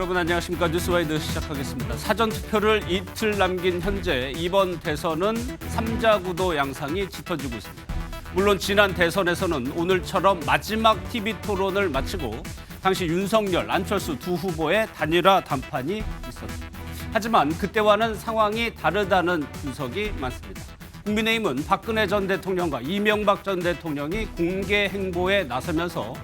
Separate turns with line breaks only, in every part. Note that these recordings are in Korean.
여러분 안녕하십니까. 뉴스와이드 시작하겠습니다. 사전투표를 이틀 남긴 현재 이번 대선은 3자 구도 양상이 짙어지고 있습니다. 물론 지난 대선에서는 오늘처럼 마지막 TV 토론을 마치고 당시 윤석열, 안철수 두 후보의 단일화 담판이 있었습니다. 하지만 그때와는 상황이 다르다는 분석이 많습니다. 국민의힘은 박근혜 전 대통령과 이명박 전 대통령이 공개 행보에 나서면서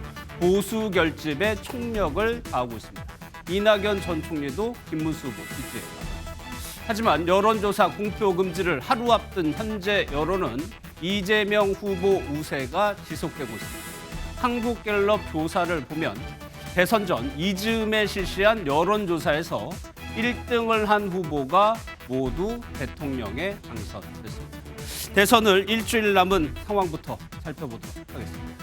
보수 결집에 총력을 다하고 있습니다. 이낙연 전 총리도 김문수 후보 지지했다. 하지만 여론조사 공표 금지를 하루 앞둔 현재 여론은 이재명 후보 우세가 지속되고 있습니다. 한국갤럽 조사를 보면 대선 전 이즈음에 실시한 여론조사에서 1등을 한 후보가 모두 대통령에 당선됐습니다. 대선을 일주일 남은 상황부터 살펴보도록 하겠습니다.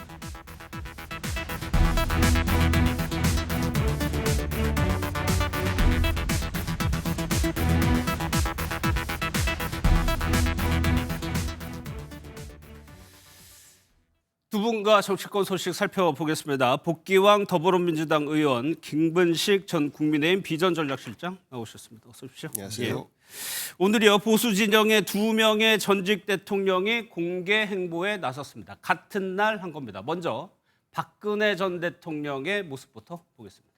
두 분과 정치권 소식 살펴보겠습니다. 복귀왕 더불어민주당 의원 김근식 전 국민의힘 비전전략실장 나오셨습니다. 어서 오십시오.
안녕하세요.
예. 오늘이요 보수 진영의 2명의 전직 대통령이 공개 행보에 나섰습니다. 같은 날 한 겁니다. 먼저 박근혜 전 대통령의 모습부터 보겠습니다.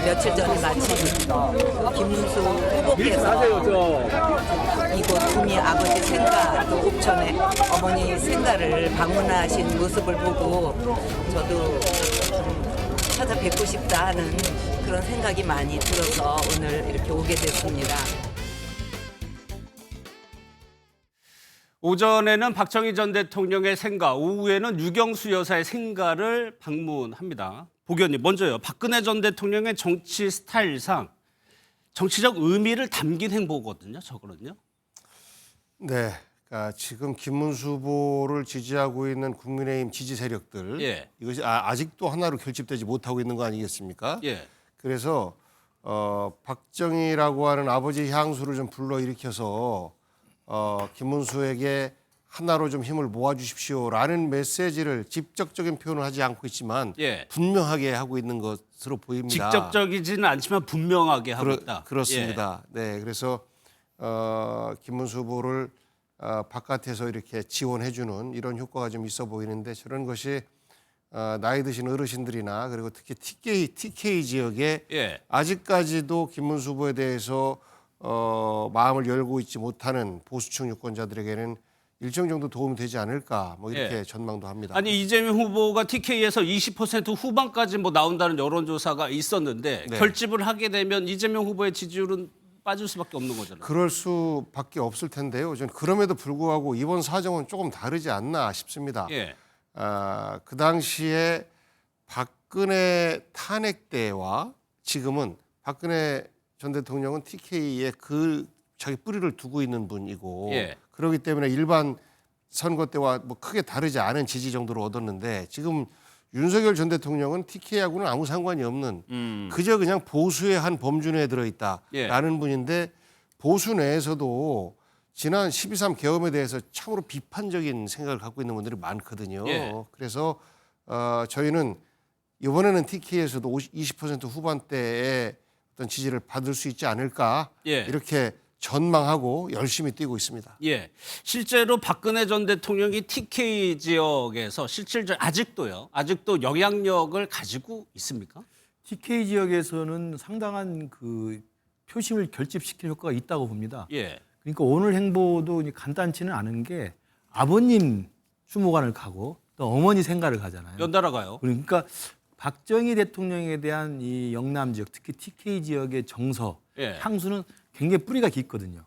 며칠 전에 마침 김문수 후보께서 이곳 구미 아버지 생가 또 옥천에 어머니 생가를 방문하신 모습을 보고 저도 찾아뵙고 싶다 하는 그런 생각이 많이 들어서 오늘 이렇게 오게 됐습니다.
오전에는 박정희 전 대통령의 생가, 오후에는 유경수 여사의 생가를 방문합니다. 복 의원님, 먼저요. 박근혜 전 대통령의 정치 스타일상 정치적 의미를 담긴 행보거든요. 저거는요.
네, 그러니까 지금 김문수 후보를 지지하고 있는 국민의힘 지지 세력들
예.
이것이 아직도 하나로 결집되지 못하고 있는 거 아니겠습니까?
예.
그래서 박정희라고 하는 아버지 향수를 좀 불러일으켜서 김문수에게 하나로 좀 힘을 모아주십시오라는 메시지를 직접적인 표현을 하지 않고 있지만
예.
분명하게 하고 있는 것으로 보입니다.
직접적이지는 않지만 분명하게 하고 있다.
그렇습니다. 네, 그래서 김문수 후보를 바깥에서 이렇게 지원해주는 이런 효과가 좀 있어 보이는데 저런 것이 나이 드신 어르신들이나 그리고 특히 TK 지역에
예.
아직까지도 김문수 후보에 대해서 마음을 열고 있지 못하는 보수층 유권자들에게는 일정 정도 도움이 되지 않을까 뭐 이렇게
예.
전망도 합니다.
아니 이재명 후보가 TK에서 20% 후반까지 뭐 나온다는 여론조사가 있었는데
네.
결집을 하게 되면 이재명 후보의 지지율은 빠질 수밖에 없는 거잖아요.
그럴 수밖에 없을 텐데요. 저는 그럼에도 불구하고 이번 사정은 조금 다르지 않나 싶습니다.
예.
그 당시에 박근혜 탄핵 때와 지금은 박근혜 전 대통령은 TK에 자기 뿌리를 두고 있는 분이고
예.
그렇기 때문에 일반 선거 때와 뭐 크게 다르지 않은 지지 정도를 얻었는데 지금 윤석열 전 대통령은 TK하고는 아무 상관이 없는 그저 그냥 보수의 한 범주내에 들어있다라는 분인데 보수 내에서도 지난 12.3 계엄에 대해서 참으로 비판적인 생각을 갖고 있는 분들이 많거든요.
예.
그래서 저희는 이번에는 TK에서도 20% 후반대의 어떤 지지를 받을 수 있지 않을까
예.
이렇게 전망하고 열심히 뛰고 있습니다.
예, 실제로 박근혜 전 대통령이 TK 지역에서 실질적 아직도 영향력을 가지고 있습니까?
TK 지역에서는 상당한 그 표심을 결집시킬 효과가 있다고 봅니다.
예,
그러니까 오늘 행보도 간단치는 않은 게 아버님 추모관을 가고 또 어머니 생가를 가잖아요.
연달아 가요.
그러니까 박정희 대통령에 대한 이 영남 지역, 특히 TK 지역의 정서,
예.
향수는 굉장히 뿌리가 깊거든요.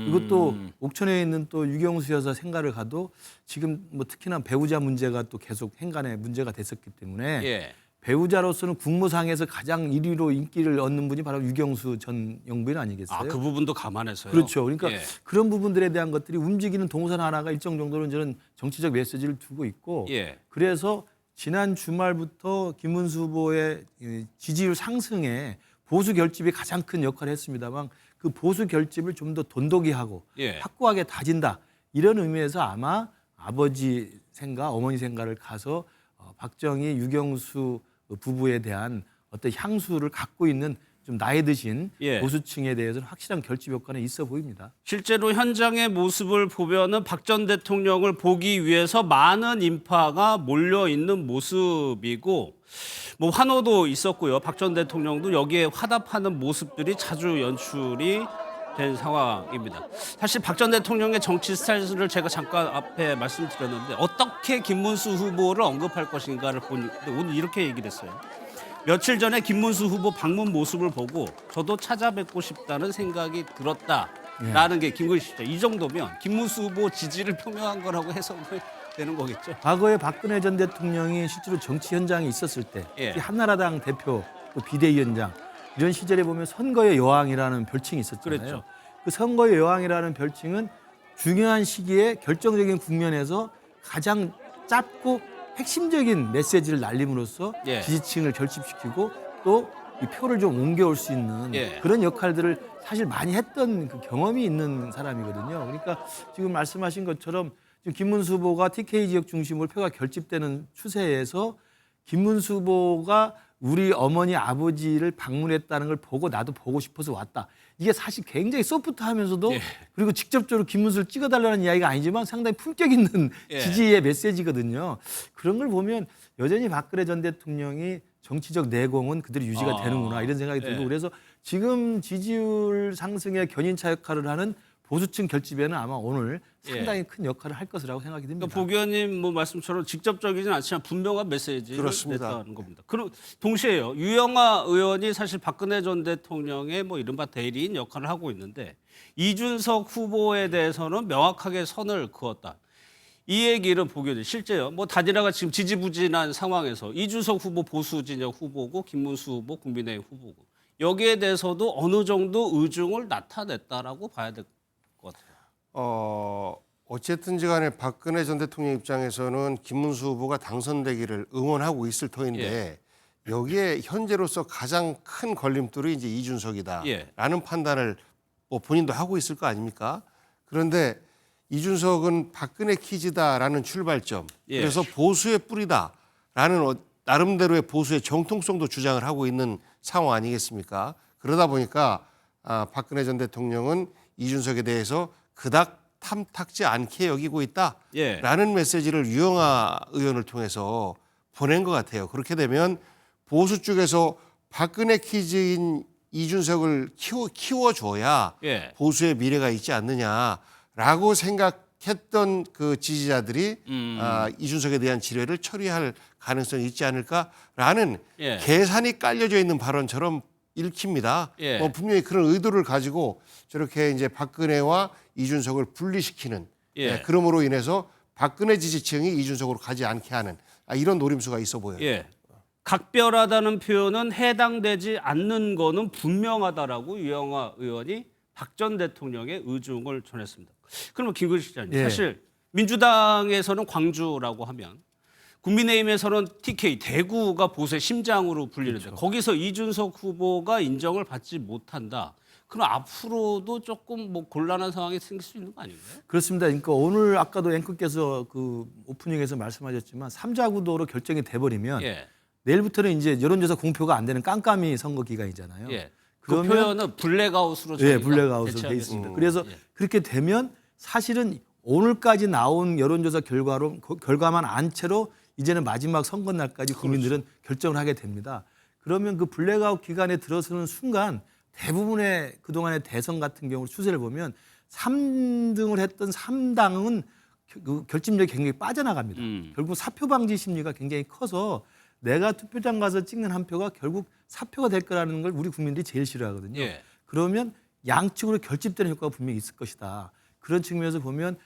이것도 옥천에 있는 또 유경수 여사 생가를 가도 지금 뭐 특히나 배우자 문제가 또 계속 행간에 문제가 됐었기 때문에
예.
배우자로서는 국무상에서 가장 1위로 인기를 얻는 분이 바로 유경수 전 영부인 아니겠어요?
아, 그 부분도 감안해서요.
그렇죠. 그러니까
예.
그런 부분들에 대한 것들이 움직이는 동선 하나가 일정 정도는 저는 정치적 메시지를 두고 있고
예.
그래서 지난 주말부터 김문수 후보의 이 지지율 상승에 보수 결집이 가장 큰 역할을 했습니다만 그 보수 결집을 좀 더 돈독이하고
예.
확고하게 다진다. 이런 의미에서 아마 아버지 생각, 어머니 생각을 가서 박정희, 유경수 부부에 대한 어떤 향수를 갖고 있는 좀 나이 드신
예.
보수층에 대해서는 확실한 결집 효과는 있어 보입니다.
실제로 현장의 모습을 보면은 박 전 대통령을 보기 위해서 많은 인파가 몰려 있는 모습이고 뭐 환호도 있었고요. 박 전 대통령도 여기에 화답하는 모습들이 자주 연출이 된 상황입니다. 사실 박 전 대통령의 정치 스타일을 제가 잠깐 앞에 말씀드렸는데 어떻게 김문수 후보를 언급할 것인가를 보는데 오늘 이렇게 얘기를 했어요. 며칠 전에 김문수 후보 방문 모습을 보고 저도 찾아뵙고 싶다는 생각이 들었다라는 게 김건희 씨죠. 이 정도면 김문수 후보 지지를 표명한 거라고 해석이 되는 거겠죠.
과거에 박근혜 전 대통령이 실제로 정치 현장에 있었을 때
예.
특히 한나라당 대표 또 비대위원장 이런 시절에 보면 선거의 여왕이라는 별칭이 있었잖아요.
그랬죠.
그 선거의 여왕이라는 별칭은 중요한 시기에 결정적인 국면에서 가장 짧고 핵심적인 메시지를 날림으로써
예.
지지층을 결집시키고 또 이 표를 좀 옮겨올 수 있는
예.
그런 역할들을 사실 많이 했던 그 경험이 있는 사람이거든요. 그러니까 지금 말씀하신 것처럼 지금 김문수 후보가 TK 지역 중심으로 표가 결집되는 추세에서 김문수 후보가 우리 어머니 아버지를 방문했다는 걸 보고 나도 보고 싶어서 왔다. 이게 사실 굉장히 소프트하면서도
예.
그리고 직접적으로 김문수를 찍어달라는 이야기가 아니지만 상당히 품격 있는
예.
지지의 메시지거든요. 그런 걸 보면 여전히 박근혜 전 대통령이 정치적 내공은 그대로 유지가 되는구나 이런 생각이 들고
예.
그래서 지금 지지율 상승의 견인차 역할을 하는 보수층 결집에는 아마 오늘 상당히 큰 역할을 할 것이라고 생각이 듭니다.
그러니까 보 의원님 뭐 말씀처럼 직접적이진 않지만 분명한 메시지를
그렇습니다.
냈다는 겁니다. 그럼 동시에요. 유영아 의원이 사실 박근혜 전 대통령의 뭐 이른바 대리인 역할을 하고 있는데 이준석 후보에 대해서는 명확하게 선을 그었다. 이 얘기를 보게 돼 실제요. 뭐 다디라가 지금 지지부진한 상황에서 이준석 후보 보수 진영 후보고 김문수 후보 국민의힘 후보고 여기에 대해서도 어느 정도 의중을 나타냈다라고 봐야 될 것 같아요.
어쨌든지 간에 박근혜 전 대통령 입장에서는 김문수 후보가 당선되기를 응원하고 있을 터인데 여기에 현재로서 가장 큰 걸림돌이 이제 이준석이다라는
예.
판단을 뭐 본인도 하고 있을 거 아닙니까? 그런데 이준석은 박근혜 키즈다라는 출발점,
예.
그래서 보수의 뿌리다라는 나름대로의 보수의 정통성도 주장을 하고 있는 상황 아니겠습니까? 그러다 보니까 박근혜 전 대통령은 이준석에 대해서 그닥 탐탁지 않게 여기고 있다라는
예.
메시지를 유영아 의원을 통해서 보낸 것 같아요. 그렇게 되면 보수 쪽에서 박근혜 키즈인 이준석을 키워줘야
예.
보수의 미래가 있지 않느냐라고 생각했던 그 지지자들이 이준석에 대한 지뢰를 처리할 가능성이 있지 않을까라는
예.
계산이 깔려져 있는 발언처럼 읽힙니다.
예.
뭐 분명히 그런 의도를 가지고 저렇게 이제 박근혜와 이준석을 분리시키는
예.
그럼으로 인해서 박근혜 지지층이 이준석으로 가지 않게 하는 이런 노림수가 있어 보여요.
예. 각별하다는 표현은 해당되지 않는 거는 분명하다라고 유영아 의원이 박 전 대통령의 의중을 전했습니다. 그러면 김근식 기자님,
예.
사실 민주당에서는 광주라고 하면 국민의힘에서는 TK 대구가 보수의 심장으로 불리는데
그렇죠.
거기서 이준석 후보가 인정을 받지 못한다. 그럼 앞으로도 조금 뭐 곤란한 상황이 생길 수 있는 거 아닌가요?
그렇습니다. 그러니까 오늘 아까도 앵커께서 그 오프닝에서 말씀하셨지만 3자 구도로 결정이 돼버리면
예.
내일부터는 이제 여론조사 공표가 안 되는 깜깜이 선거 기간이잖아요.
예. 그 표현은 블랙아웃으로
예,
저희가
블랙아웃으로 돼
대체하겠습니다.
있습니다. 그래서
예.
그렇게 되면 사실은 오늘까지 나온 여론조사 결과만 안 채로 이제는 마지막 선거 날까지 국민들은 결정을 하게 됩니다. 그러면 그 블랙아웃 기간에 들어서는 순간 대부분의 그동안의 대선 같은 경우 추세를 보면 3등을 했던 3당은 그 결집력이 굉장히 빠져나갑니다. 결국 사표 방지 심리가 굉장히 커서 내가 투표장 가서 찍는 한 표가 결국 사표가 될 거라는 걸 우리 국민들이 제일 싫어하거든요.
예.
그러면 양측으로 결집되는 효과가 분명히 있을 것이다. 그런 측면에서 보면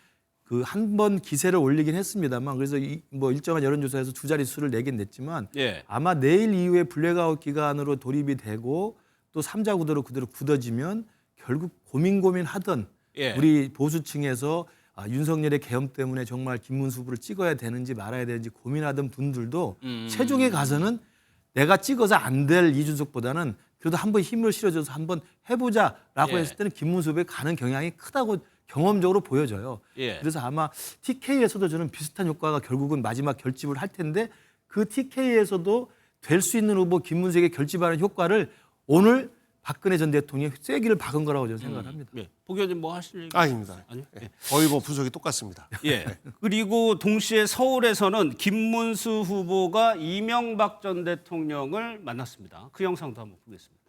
그 한 번 기세를 올리긴 했습니다만 그래서 뭐 일정한 여론조사에서 두 자릿수를 내긴 냈지만
예.
아마 내일 이후에 블랙아웃 기간으로 돌입이 되고 또 3자 구도로 그대로 굳어지면 결국 고민하던
예.
우리 보수층에서 윤석열의 계엄 때문에 정말 김문수 후보를 찍어야 되는지 말아야 되는지 고민하던 분들도 최종에 가서는 내가 찍어서 안 될 이준석보다는 그래도 한번 힘을 실어줘서 한번 해보자라고
예.
했을 때는 김문수 후보에 가는 경향이 크다고 경험적으로 보여져요.
예.
그래서 아마 TK에서도 저는 비슷한 효과가 결국은 마지막 결집을 할 텐데 그 TK에서도 될 수 있는 후보 김문수에게 결집하는 효과를 오늘 박근혜 전 대통령이 쐐기를 박은 거라고 저는 생각을 합니다.
예. 복 의원님 뭐 하실 얘기?
아닙니다.
아니요? 예.
거의 뭐 분석이 똑같습니다.
예. 그리고 동시에 서울에서는 김문수 후보가 이명박 전 대통령을 만났습니다. 그 영상도 한번 보겠습니다.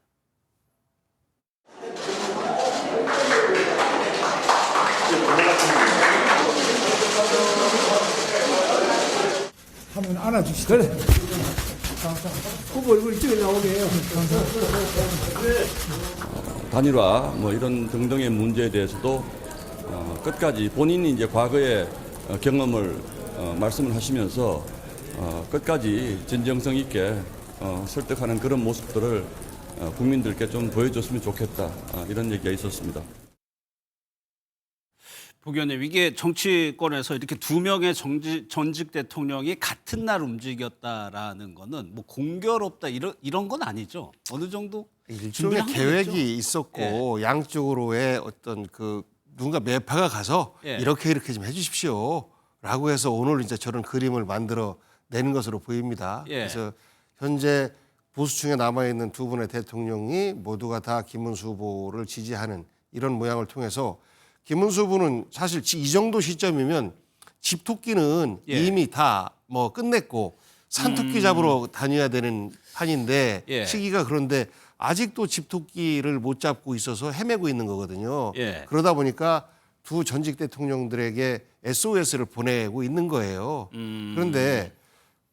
한번 안아주시죠. 그래. 후보 얼굴이 찍어 나오게 해요.
단일화 뭐 이런 등등의 문제에 대해서도 끝까지 본인이 이제 과거의 경험을 말씀을 하시면서 끝까지 진정성 있게 설득하는 그런 모습들을 국민들께 좀 보여줬으면 좋겠다 이런 얘기가 있었습니다.
복 의원님, 이게 정치권에서 이렇게 두 명의 전직 대통령이 같은 날 움직였다라는 거는 뭐 공교롭다 이런 건 아니죠. 어느 정도
일종의
준비를 한
계획이
거겠죠?
있었고 양쪽으로의 어떤 그 누군가 매파가 가서
예.
이렇게 좀 해주십시오라고 해서 오늘 이제 저런 그림을 만들어 낸 것으로 보입니다.
예.
그래서 현재 보수층에 남아 있는 두 분의 대통령이 모두가 다 김문수 후보를 지지하는 이런 모양을 통해서 김문수 후보는 사실 이 정도 시점이면 집토끼는
예.
이미 다 뭐 끝냈고 산토끼 잡으러 다녀야 되는 판인데
예.
시기가 그런데 아직도 집토끼를 못 잡고 있어서 헤매고 있는 거거든요.
예.
그러다 보니까 두 전직 대통령들에게 SOS를 보내고 있는 거예요. 그런데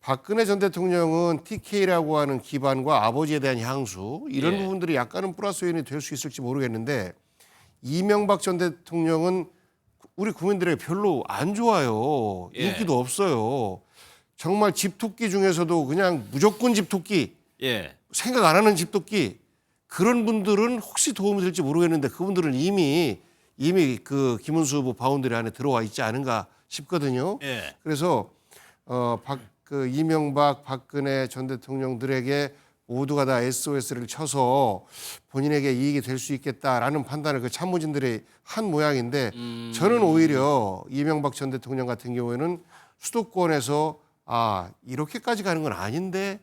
박근혜 전 대통령은 TK라고 하는 기반과 아버지에 대한 향수 이런
예.
부분들이 약간은 플러스 요인이 될 수 있을지 모르겠는데 이명박 전 대통령은 우리 국민들에게 별로 안 좋아요.
예.
인기도 없어요. 정말 집토끼 중에서도 그냥 무조건 집토끼,
예.
생각 안 하는 집토끼 그런 분들은 혹시 도움이 될지 모르겠는데 그분들은 이미 그 김문수 후보 바운더리 안에 들어와 있지 않은가 싶거든요.
예.
그래서 이명박, 박근혜 전 대통령들에게 모두가 다 SOS를 쳐서 본인에게 이익이 될 수 있겠다라는 판단을 그 참모진들이 한 모양인데 저는 오히려 이명박 전 대통령 같은 경우에는 수도권에서 이렇게까지 가는 건 아닌데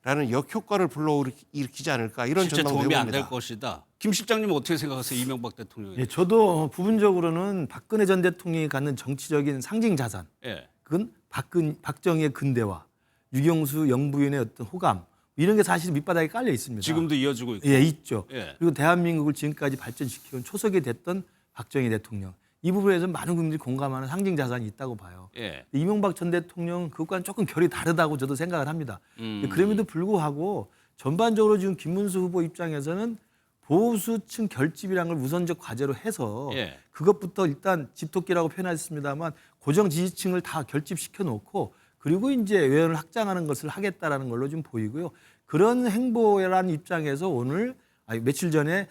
라는 역효과를 불러일으키지 않을까 이런
실제
전망도
도움이 안
해봅니다.
될 것이다. 김 실장님은 어떻게 생각하세요? 이명박 대통령에
예, 저도 부분적으로는 박근혜 전 대통령이 갖는 정치적인 상징 자산,
예.
그건 박정희의 근대화, 유경수 영부인의 어떤 호감 이런 게 사실 밑바닥에 깔려 있습니다.
지금도 이어지고 있고.
예, 있죠.
예.
그리고 대한민국을 지금까지 발전시켜온 초석이 됐던 박정희 대통령. 이 부분에서 많은 국민들이 공감하는 상징 자산이 있다고 봐요.
예.
이명박 전 대통령은 그것과는 조금 결이 다르다고 저도 생각을 합니다. 그럼에도 불구하고 전반적으로 지금 김문수 후보 입장에서는 보수층 결집이라는 걸 우선적 과제로 해서
예.
그것부터 일단 집토끼라고 표현했습니다만 고정 지지층을 다 결집시켜 놓고 그리고 이제 외연을 확장하는 것을 하겠다라는 걸로 좀 보이고요. 그런 행보라는 입장에서 오늘 며칠 전에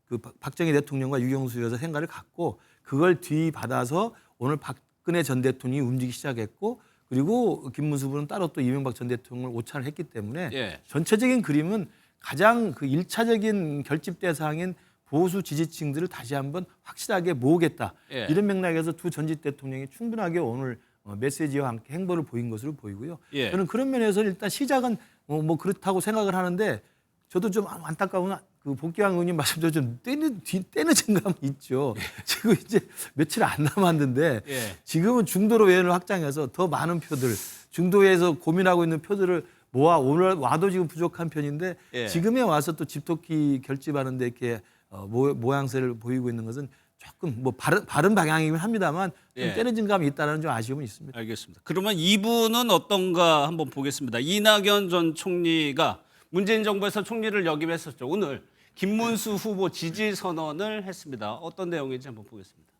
그 박정희 대통령과 유경수 여사 생각을 갖고 그걸 뒤받아서 오늘 박근혜 전 대통령이 움직이기 시작했고 그리고 김문수 후보는 따로 또 이명박 전 대통령을 오찬을 했기 때문에
예.
전체적인 그림은 가장 그 1차적인 결집 대상인 보수 지지층들을 다시 한번 확실하게 모으겠다.
예.
이런 맥락에서 두 전직 대통령이 충분하게 오늘 메시지와 함께 행보를 보인 것으로 보이고요.
예.
저는 그런 면에서 일단 시작은 뭐 그렇다고 생각을 하는데 저도 좀 안타까운 그 복귀한 의원님 말씀대로 좀 떼늦은 감이 있죠. 지금 이제 며칠 안 남았는데
예.
지금은 중도로 외연을 확장해서 더 많은 표들, 중도에서 고민하고 있는 표들을 모아 오늘 와도 지금 부족한 편인데
예.
지금에 와서 또 집토끼 결집하는데 이렇게 모양새를 보이고 있는 것은 조금 뭐 바른 방향이긴 합니다만 좀
예.
떼늦은 감이 있다는 좀 아쉬움은 있습니다.
알겠습니다. 그러면 이분은 어떤가 한번 보겠습니다. 이낙연 전 총리가 문재인 정부에서 총리를 역임했었죠. 오늘 김문수 후보 지지 선언을 했습니다. 어떤 내용인지 한번 보겠습니다.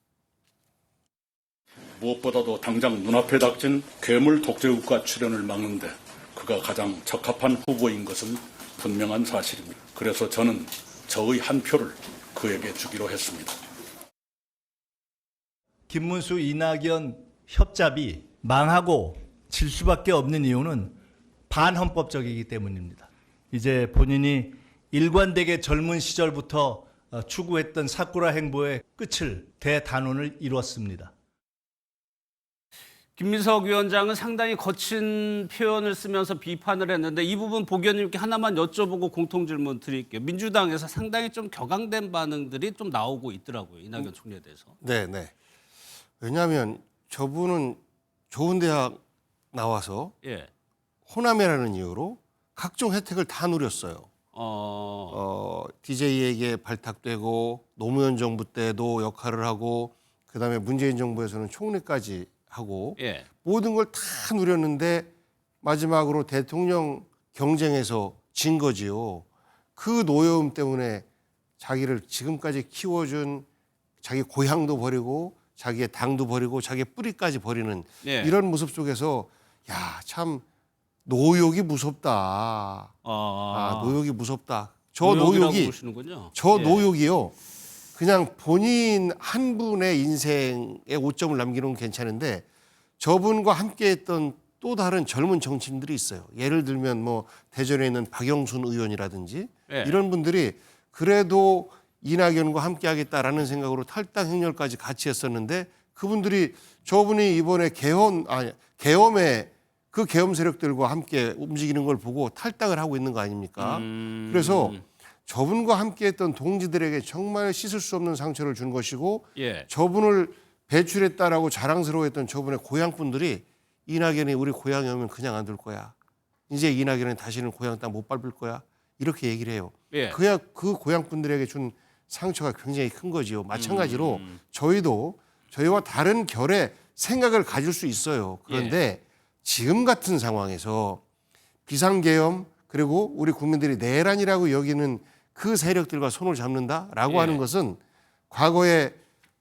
무엇보다도 당장 눈앞에 닥친 괴물 독재국가 출현을 막는데 그가 가장 적합한 후보인 것은 분명한 사실입니다. 그래서 저는 저의 한 표를 그에게 주기로 했습니다.
김문수 이낙연 협잡이 망하고 질 수밖에 없는 이유는 반헌법적이기 때문입니다. 이제 본인이 일관되게 젊은 시절부터 추구했던 사쿠라 행보의 끝을 대단원을 이뤘습니다.
김민석 위원장은 상당히 거친 표현을 쓰면서 비판을 했는데 이 부분 복 의원님께 하나만 여쭤보고 공통 질문 드릴게요. 민주당에서 상당히 좀 격앙된 반응들이 좀 나오고 있더라고요. 이낙연 총리에 대해서.
네, 네. 왜냐하면 저분은 좋은 대학 나와서
예.
호남이라는 이유로 각종 혜택을 다 누렸어요. DJ에게 발탁되고 노무현 정부 때도 역할을 하고 그다음에 문재인 정부에서는 총리까지 하고
예.
모든 걸 다 누렸는데 마지막으로 대통령 경쟁에서 진 거지요. 그 노여움 때문에 자기를 지금까지 키워준 자기 고향도 버리고 자기의 당도 버리고 자기의 뿌리까지 버리는
예.
이런 모습 속에서 야, 참 노욕이 무섭다. 노욕이 무섭다. 저 노욕이
보시는군요.
저
예.
노욕이요. 그냥 본인 한 분의 인생에 오점을 남기는 건 괜찮은데 저분과 함께했던 또 다른 젊은 정치인들이 있어요. 예를 들면 뭐 대전에 있는 박영순 의원이라든지
예.
이런 분들이 그래도 이낙연과 함께하겠다라는 생각으로 탈당 행렬까지 같이 했었는데 그분들이 저분이 이번에 계엄에 그 계엄 세력들과 함께 움직이는 걸 보고 탈당을 하고 있는 거 아닙니까? 그래서 저분과 함께했던 동지들에게 정말 씻을 수 없는 상처를 준 것이고
예.
저분을 배출했다라고 자랑스러워했던 저분의 고향 분들이 이낙연이 우리 고향에 오면 그냥 안 둘 거야. 이제 이낙연은 다시는 고향 땅 못 밟을 거야. 이렇게 얘기를 해요.
예.
그 고향 분들에게 준 상처가 굉장히 큰 거지요. 마찬가지로 저희도 저희와 다른 결의 생각을 가질 수 있어요. 그런데 지금 같은 상황에서 비상계엄 그리고 우리 국민들이 내란이라고 여기는 그 세력들과 손을 잡는다라고 하는 것은 과거에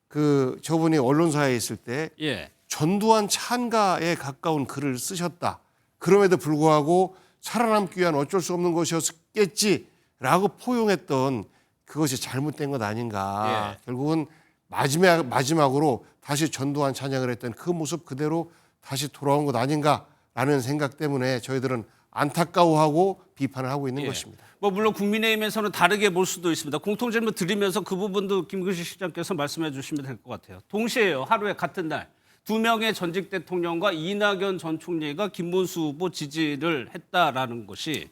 그 저분이 언론사에 있을 때
예.
전두환 찬가에 가까운 글을 쓰셨다. 그럼에도 불구하고 살아남기 위한 어쩔 수 없는 것이었겠지라고 포용했던 그것이 잘못된 것 아닌가.
예.
결국은 마지막으로 다시 전두환 찬양을 했던 그 모습 그대로 다시 돌아온 것 아닌가라는 생각 때문에 저희들은 안타까워하고 비판을 하고 있는
예.
것입니다.
뭐 물론 국민의힘에서는 다르게 볼 수도 있습니다. 공통 질문 드리면서 그 부분도 김근식 실장께서 말씀해 주시면 될 것 같아요. 동시에요. 하루에 같은 날 2명의 전직 대통령과 이낙연 전 총리가 김문수 후보 지지를 했다라는 것이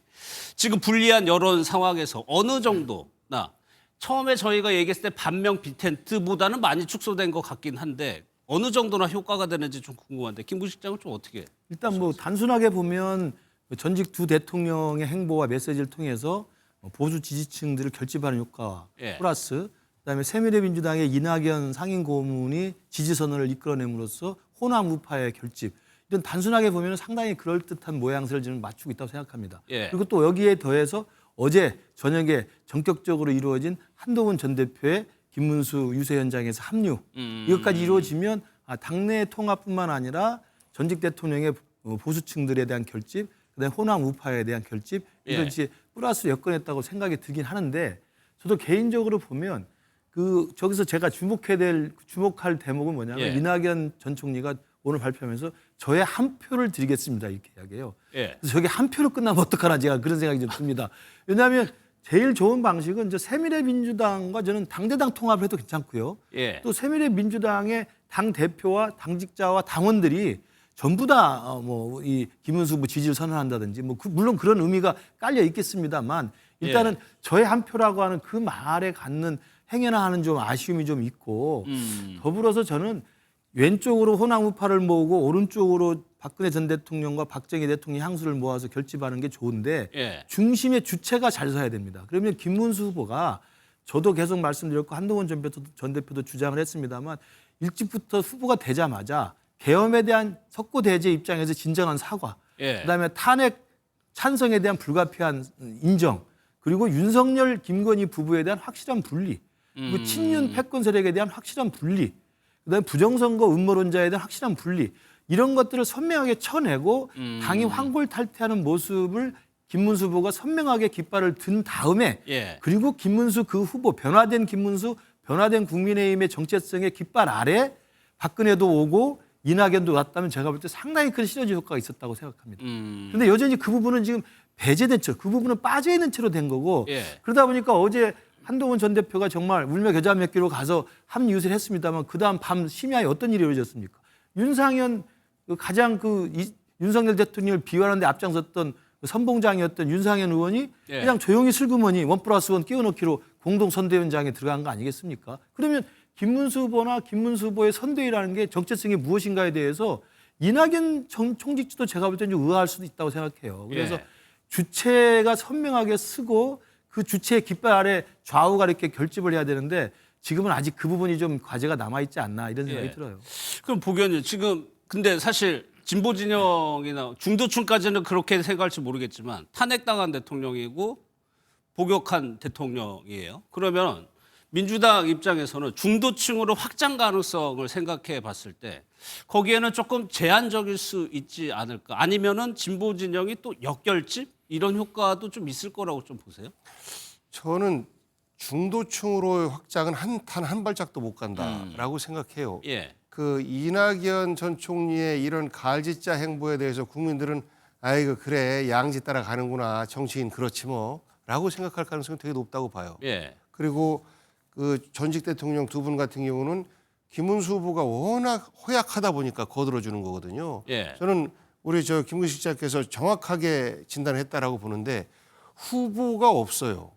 지금 불리한 여론 상황에서 어느 정도나 처음에 저희가 얘기했을 때 반명 비텐트보다는 많이 축소된 것 같긴 한데 어느 정도나 효과가 되는지 좀 궁금한데 김근식 실장은 좀 어떻게?
일단 뭐 단순하게 보면 전직 두 대통령의 행보와 메시지를 통해서 보수 지지층들을 결집하는 효과
예.
플러스 그다음에 새미래민주당의 이낙연 상임 고문이 지지 선언을 이끌어냄으로써 호남 우파의 결집 이런 단순하게 보면 상당히 그럴듯한 모양새를 지금 맞추고 있다고 생각합니다.
예.
그리고 또 여기에 더해서 어제 저녁에 전격적으로 이루어진 한동훈 전 대표의 김문수 유세 현장에서 합류 이것까지 이루어지면 당내 통합뿐만 아니라 전직 대통령의 보수층들에 대한 결집 그다음에 호남 우파에 대한 결집 이런
예.
이제 플러스 여건했다고 생각이 들긴 하는데 저도 개인적으로 보면 저기서 제가 주목할 대목은 뭐냐면
예.
이낙연 전 총리가 오늘 발표하면서 저의 한 표를 드리겠습니다 이렇게 이야기해요.
예.
그래서 저게 한 표로 끝나면 어떡하나 제가 그런 생각이 좀 듭니다. 왜냐하면 제일 좋은 방식은 새미래민주당과 저는 당대당 통합을 해도 괜찮고요.
예.
또 새미래민주당의 당 대표와 당직자와 당원들이 전부 다 이 김문수 후보 지지를 선언한다든지 물론 그런 의미가 깔려 있겠습니다만 일단은 저의 한 표라고 하는 그 말에 갖는 행여나하는 좀 아쉬움이 좀 있고 더불어서 저는 왼쪽으로 호남 우파를 모으고 오른쪽으로 박근혜 전 대통령과 박정희 대통령 향수를 모아서 결집하는 게 좋은데
예.
중심의 주체가 잘 서야 됩니다. 그러면 김문수 후보가 저도 계속 말씀드렸고 한동훈 전 대표도 주장을 했습니다만 일찍부터 후보가 되자마자 계엄에 대한 석고대죄 입장에서 진정한 사과,
예.
그다음에 탄핵 찬성에 대한 불가피한 인정, 그리고 윤석열, 김건희 부부에 대한 확실한 분리, 그리고 친윤 패권 세력에 대한 확실한 분리, 그다음에 부정선거 음모론자에 대한 확실한 분리 이런 것들을 선명하게 쳐내고 당이 환골탈퇴하는 모습을 김문수 후보가 선명하게 깃발을 든 다음에
예.
그리고 김문수 그 후보 변화된 김문수 변화된 국민의힘의 정체성의 깃발 아래 박근혜도 오고 이낙연도 왔다면 제가 볼 때 상당히 큰 시너지 효과가 있었다고 생각합니다. 그런데 여전히 그 부분은 지금 배제된 채, 그 부분은 빠져 있는 채로 된 거고
예.
그러다 보니까 어제 한동훈 전 대표가 정말 울며 겨자 맺기로 가서 합리유세를 했습니다만 그다음 밤 심야에 어떤 일이 이루어졌습니까? 윤상현 가장 윤석열 대통령을 비호하는 데 앞장섰던 선봉장이었던 윤상현 의원이
예.
그냥 조용히 슬그머니 1+1 끼워넣기로 공동 선대위원장에 들어간 거 아니겠습니까? 그러면 김문수 후보나 김문수 후보의 선대위라는 게 정체성이 무엇인가에 대해서 이낙연 총직도 제가 볼 때는 좀 의아할 수도 있다고 생각해요. 그래서
예.
주체가 선명하게 쓰고 그 주체의 깃발 아래 좌우가 이렇게 결집을 해야 되는데 지금은 아직 그 부분이 좀 과제가 남아있지 않나 이런 생각이
예.
들어요.
그럼 보기에는 지금 근데 사실 진보 진영이나 중도층까지는 그렇게 생각할지 모르겠지만 탄핵당한 대통령이고 복역한 대통령이에요. 그러면 민주당 입장에서는 중도층으로 확장 가능성을 생각해 봤을 때 거기에는 조금 제한적일 수 있지 않을까? 아니면은 진보 진영이 또 역결집 이런 효과도 좀 있을 거라고 좀 보세요?
저는 중도층으로 확장은 한 발짝도 못 간다라고 생각해요.
예.
그 이낙연 전 총리의 이런 갈짓자 행보에 대해서 국민들은 아이고 그래 양지 따라가는구나 정치인 그렇지 뭐라고 생각할 가능성이 되게 높다고 봐요.
예.
그리고 그 전직 대통령 두 분 같은 경우는 김문수 후보가 워낙 허약하다 보니까 거들어주는 거거든요.
예.
저는 우리 김근식 기자께서 정확하게 진단을 했다라고 보는데 후보가 없어요.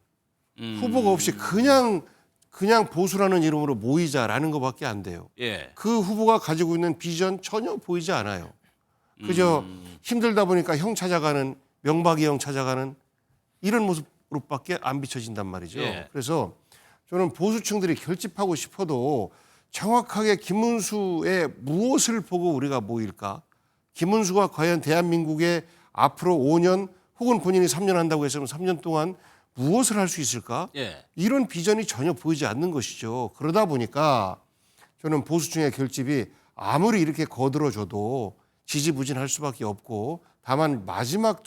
후보가 없이 그냥 보수라는 이름으로 모이자라는 것밖에 안 돼요.
예.
그 후보가 가지고 있는 비전 전혀 보이지 않아요. 그저 힘들다 보니까 형 찾아가는 명박이 형 찾아가는 이런 모습으로밖에 안 비춰진단 말이죠.
예.
그래서 저는 보수층들이 결집하고 싶어도 정확하게 김문수의 무엇을 보고 우리가 모일까? 김문수가 과연 대한민국에 앞으로 5년 혹은 본인이 3년 한다고 했으면 3년 동안 무엇을 할 수 있을까?
예.
이런 비전이 전혀 보이지 않는 것이죠. 그러다 보니까 저는 보수층의 결집이 아무리 이렇게 거들어줘도 지지부진할 수밖에 없고 다만 마지막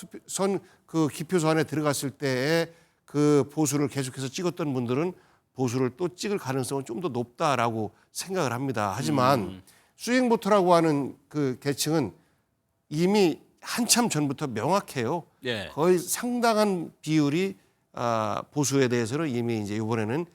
그 기표소 안에 들어갔을 때의 그 보수를 계속해서 찍었던 분들은 보수를 또 찍을 가능성은 좀 더 높다라고 생각을 합니다. 하지만 스윙보터라고 하는 그 계층은 이미 한참 전부터 명확해요.
예.
거의 상당한 비율이 보수에 대해서는 이미 이제 이번에는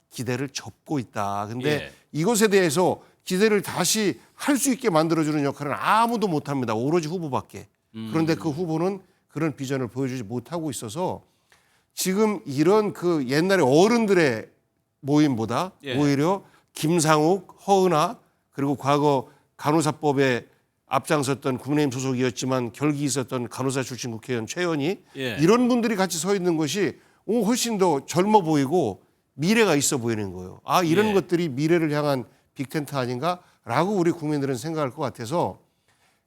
기대를 접고 있다. 근데
예.
이것에 대해서 기대를 다시 할 수 있게 만들어주는 역할은 아무도 못합니다. 오로지 후보밖에. 그런데 그 후보는 그런 비전을 보여주지 못하고 있어서 지금 이런 그 옛날에 어른들의 모임보다
예.
오히려 김상욱, 허은하 그리고 과거 간호사법에 앞장섰던 국민의힘 소속이었지만 결기 있었던 간호사 출신 국회의원 최현희
예.
이런 분들이 같이 서 있는 것이 훨씬 더 젊어 보이고 미래가 있어 보이는 거예요. 아 이런
예.
것들이 미래를 향한 빅텐트 아닌가라고 우리 국민들은 생각할 것 같아서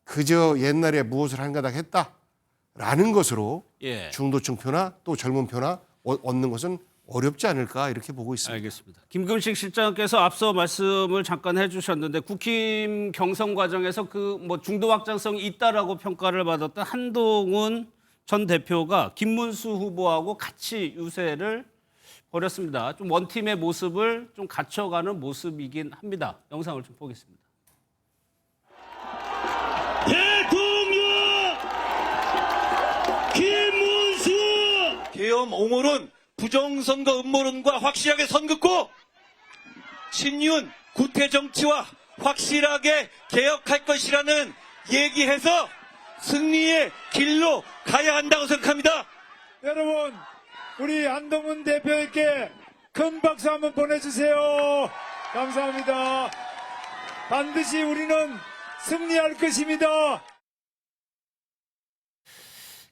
그저 옛날에 무엇을 한 가닥 했다라는 것으로
예.
중도층 표나 또 젊은 표나 얻는 것은 어렵지 않을까 이렇게 보고 있습니다.
알겠습니다. 김금식 실장께서 앞서 말씀을 잠깐 해주셨는데 국힘 경선 과정에서 그 뭐 중도 확장성이 있다라고 평가를 받았던 한동훈 전 대표가 김문수 후보하고 같이 유세를 벌였습니다. 좀 원팀의 모습을 좀 갖춰가는 모습이긴 합니다. 영상을 좀 보겠습니다.
대통령 김문수 계엄 옹호론 부정선거 음모론과 확실하게 선긋고 친윤 구태 정치와 확실하게 개혁할 것이라는 얘기해서 승리의 길로 가야 한다고 생각합니다.
여러분 우리 한동훈 대표에게 큰 박수 한번 보내주세요. 감사합니다. 반드시 우리는 승리할 것입니다.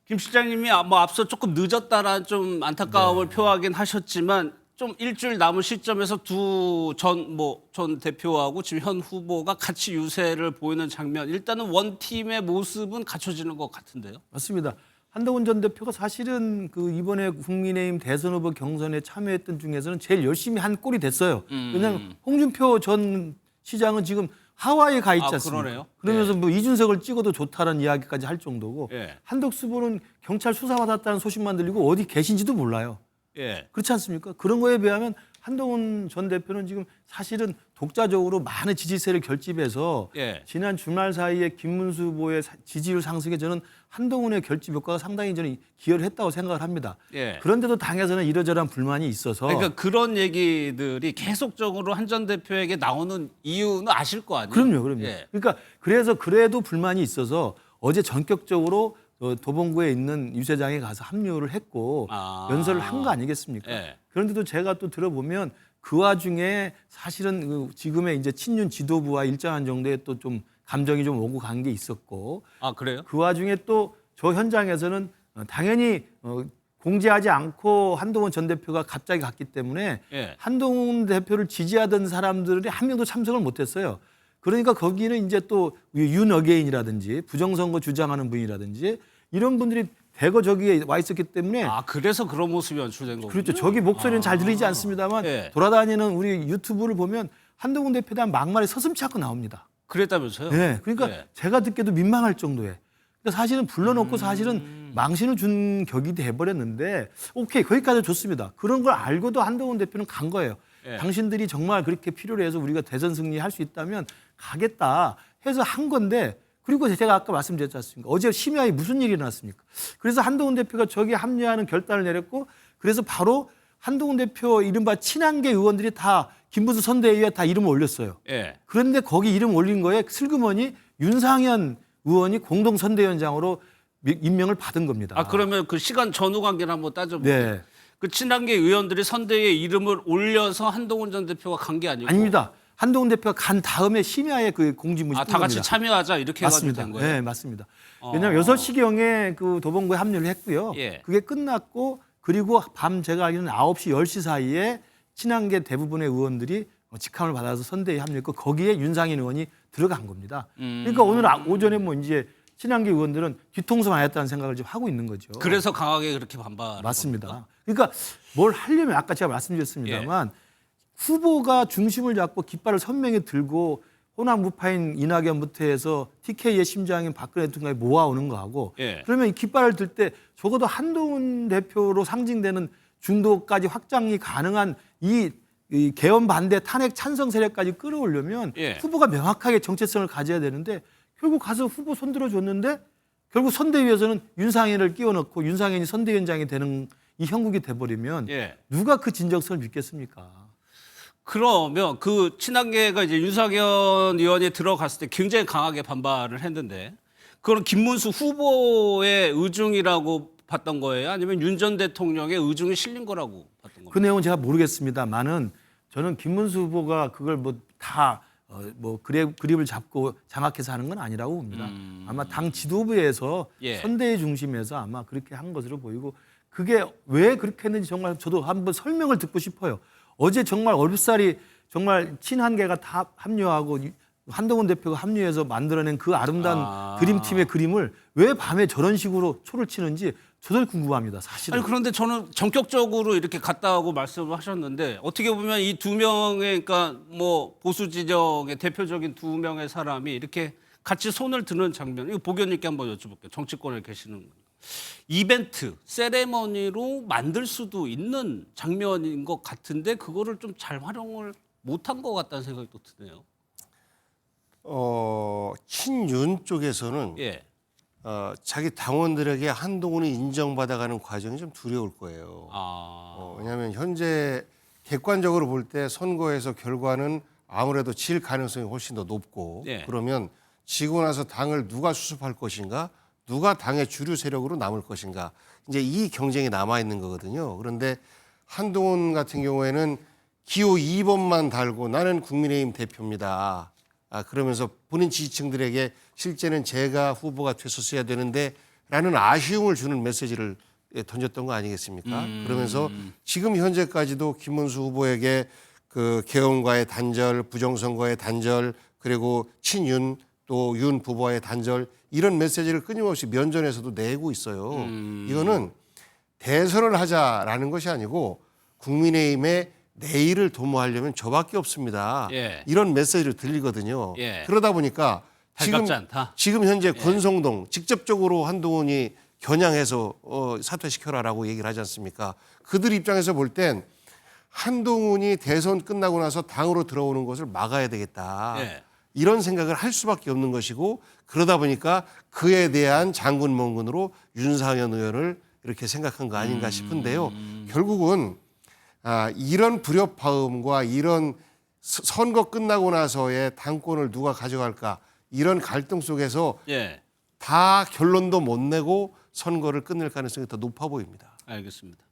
김 실장님이 뭐 앞서 조금 늦었다라는 좀 안타까움을 표하긴 하셨지만 좀 일주일 남은 시점에서 전 대표하고 지금 현 후보가 같이 유세를 보이는 장면 일단은 원팀의 모습은 갖춰지는 것 같은데요.
맞습니다. 한동훈 전 대표가 사실은 그 이번에 국민의힘 대선 후보 경선에 참여했던 중에서는 제일 열심히 한 꼴이 됐어요. 왜냐하면 홍준표 전 시장은 지금 하와이에 가 있지 않습니까?
그러네요.
그러면서 뭐 이준석을 찍어도 좋다는 이야기까지 할 정도고
예.
한덕수 후보는 경찰 수사받았다는 소식만 들리고 어디 계신지도 몰라요.
예.
그렇지 않습니까? 그런 거에 비하면 한동훈 전 대표는 지금 사실은 독자적으로 많은 지지세를 결집해서
예.
지난 주말 사이에 김문수 후보의 지지율 상승에 저는 한동훈의 결집 효과가 상당히 저는 기여를 했다고 생각을 합니다.
예.
그런데도 당에서는 이러저러한 불만이 있어서
그러니까 그런 얘기들이 계속적으로 한 전 대표에게 나오는 이유는 아실 거 아니에요?
그럼요.
예.
그러니까 그래서 그래도 불만이 있어서 어제 전격적으로 도봉구에 있는 유세장에 가서 합류를 했고 연설을 한 거 아니겠습니까?
예.
그런데도 제가 또 들어보면 그 와중에 사실은 그 지금의 이제 친윤 지도부와 일정한 정도의 또 좀 감정이 좀 오고 간 게 있었고
아 그래요?
그 와중에 또 저 현장에서는 당연히 공지하지 않고 한동훈 전 대표가 갑자기 갔기 때문에
예.
한동훈 대표를 지지하던 사람들이 한 명도 참석을 못했어요. 그러니까 거기는 이제 또 윤어게인이라든지 부정선거 주장하는 분이라든지 이런 분들이 대거 저기에 와 있었기 때문에
아 그래서 그런 모습이 연출된 거군요.
그렇죠. 저기 목소리는 잘 들리지 않습니다만
예.
돌아다니는 우리 유튜브를 보면 한동훈 대표에 대한 막말이 서슴치 않고 나옵니다.
그랬다면서요?
네, 그러니까
예.
제가 듣기에도 민망할 정도에. 그러니까 사실은 불러놓고 사실은 망신을 준 격이 돼버렸는데 오케이 거기까지 좋습니다. 그런 걸 알고도 한동훈 대표는 간 거예요.
예.
당신들이 정말 그렇게 필요로 해서 우리가 대선 승리할 수 있다면 가겠다 해서 한 건데 그리고 제가 아까 말씀드렸지 않습니까? 어제 심야에 무슨 일이 일어났습니까? 그래서 한동훈 대표가 저기에 합류하는 결단을 내렸고 그래서 바로 한동훈 대표 이른바 친한계 의원들이 다 김문수 선대위에 다 이름을 올렸어요.
예.
그런데 거기 이름 올린 거에 슬그머니 윤상현 의원이 공동 선대위원장으로 임명을 받은 겁니다.
아 그러면 그 시간 전후 관계를 한번 따져볼게요.
네.
그 친한계 의원들이 선대위에 이름을 올려서 한동훈 전 대표가 간 게 아니고
아닙니다. 한동훈 대표가 간 다음에 심야에 그 공지문이
다 같이 참여하자 이렇게 해가지고
맞습니다.
된 거예요?
네, 맞습니다. 왜냐하면 6시경에 그 도봉구에 합류를 했고요.
예.
그게 끝났고 그리고 밤 제가 알기로는 9시, 10시 사이에 친한계 대부분의 의원들이 직함을 받아서 선대위에 합류했고 거기에 윤상현 의원이 들어간 겁니다. 그러니까 오늘 오전에 뭐 이제 친한계 의원들은 뒤통수 맞았다는 생각을 지금 하고 있는 거죠.
그래서 강하게 그렇게 반발.
맞습니다. 그러니까 뭘 하려면 아까 제가 말씀드렸습니다만 후보가 중심을 잡고 깃발을 선명히 들고 호남 무파인 이낙연부터 해서 TK의 심장인 박근혜 대통령이 모아오는 거하고
예.
그러면 이 깃발을 들 때 적어도 한동훈 대표로 상징되는 중도까지 확장이 가능한 이 개헌 반대 탄핵 찬성 세력까지 끌어오려면
예.
후보가 명확하게 정체성을 가져야 되는데 결국 가서 후보 손들어 줬는데 결국 선대위에서는 윤상현을 끼워넣고 윤상현이 선대위원장이 되는 이 형국이 돼버리면
예.
누가 그 진정성을 믿겠습니까?
그러면 그 친한계가 이제 윤석열 의원이 들어갔을 때 굉장히 강하게 반발을 했는데 그건 김문수 후보의 의중이라고 봤던 거예요? 아니면 윤 전 대통령의 의중이 실린 거라고 봤던 겁니까?
그 내용은 제가 모르겠습니다만은 저는 김문수 후보가 그걸 그립을 잡고 장악해서 하는 건 아니라고 봅니다. 아마 당 지도부에서
예.
선대위 중심에서 아마 그렇게 한 것으로 보이고 그게 왜 그렇게 했는지 정말 저도 한번 설명을 듣고 싶어요. 어제 정말 어렵사리 정말 친한계가 다 합류하고 한동훈 대표가 합류해서 만들어낸 그 아름다운 드림팀의 그림을 왜 밤에 저런 식으로 초를 치는지 저도 궁금합니다. 사실은.
아니 그런데 저는 전격적으로 이렇게 갔다고 말씀을 하셨는데 어떻게 보면 이 두 명의 그러니까 뭐 보수 진영의 대표적인 두 명의 사람이 이렇게 같이 손을 드는 장면 이거 보견님께 한번 여쭤볼게요. 정치권에 계시는 이벤트, 세레머니로 만들 수도 있는 장면인 것 같은데 그거를 좀 잘 활용을 못한 것 같다는 생각이 또 드네요.
친윤 쪽에서는
예.
자기 당원들에게 한동훈이 인정받아가는 과정이 좀 두려울 거예요. 왜냐하면 현재 객관적으로 볼 때 선거에서 결과는 아무래도 질 가능성이 훨씬 더 높고
예.
그러면 지고 나서 당을 누가 수습할 것인가 누가 당의 주류 세력으로 남을 것인가 이제 이 경쟁이 남아 있는 거거든요. 그런데 한동훈 같은 경우에는 기호 2번만 달고 나는 국민의힘 대표입니다. 그러면서 본인 지지층들에게 실제는 제가 후보가 됐었어야 되는데 라는 아쉬움을 주는 메시지를 던졌던 거 아니겠습니까? 그러면서 지금 현재까지도 김문수 후보에게 그 개헌과의 단절, 부정선거의 단절, 그리고 친윤 또 윤 부부와의 단절 이런 메시지를 끊임없이 면전에서도 내고 있어요. 이거는 대선을 하자라는 것이 아니고 국민의힘의 내일을 도모하려면 저밖에 없습니다.
예.
이런 메시지를 들리거든요.
예.
그러다 보니까
달갑지 않다.
지금 현재 권성동 직접적으로 한동훈이 겨냥해서 사퇴시켜라라고 얘기를 하지 않습니까? 그들 입장에서 볼 땐 한동훈이 대선 끝나고 나서 당으로 들어오는 것을 막아야 되겠다.
예.
이런 생각을 할 수밖에 없는 것이고 그러다 보니까 그에 대한 장군멍근으로 윤상현 의원을 이렇게 생각한 거 아닌가 싶은데요. 결국은 이런 불협화음과 이런 선거 끝나고 나서의 당권을 누가 가져갈까 이런 갈등 속에서
예.
다 결론도 못 내고 선거를 끝낼 가능성이 더 높아 보입니다.
알겠습니다.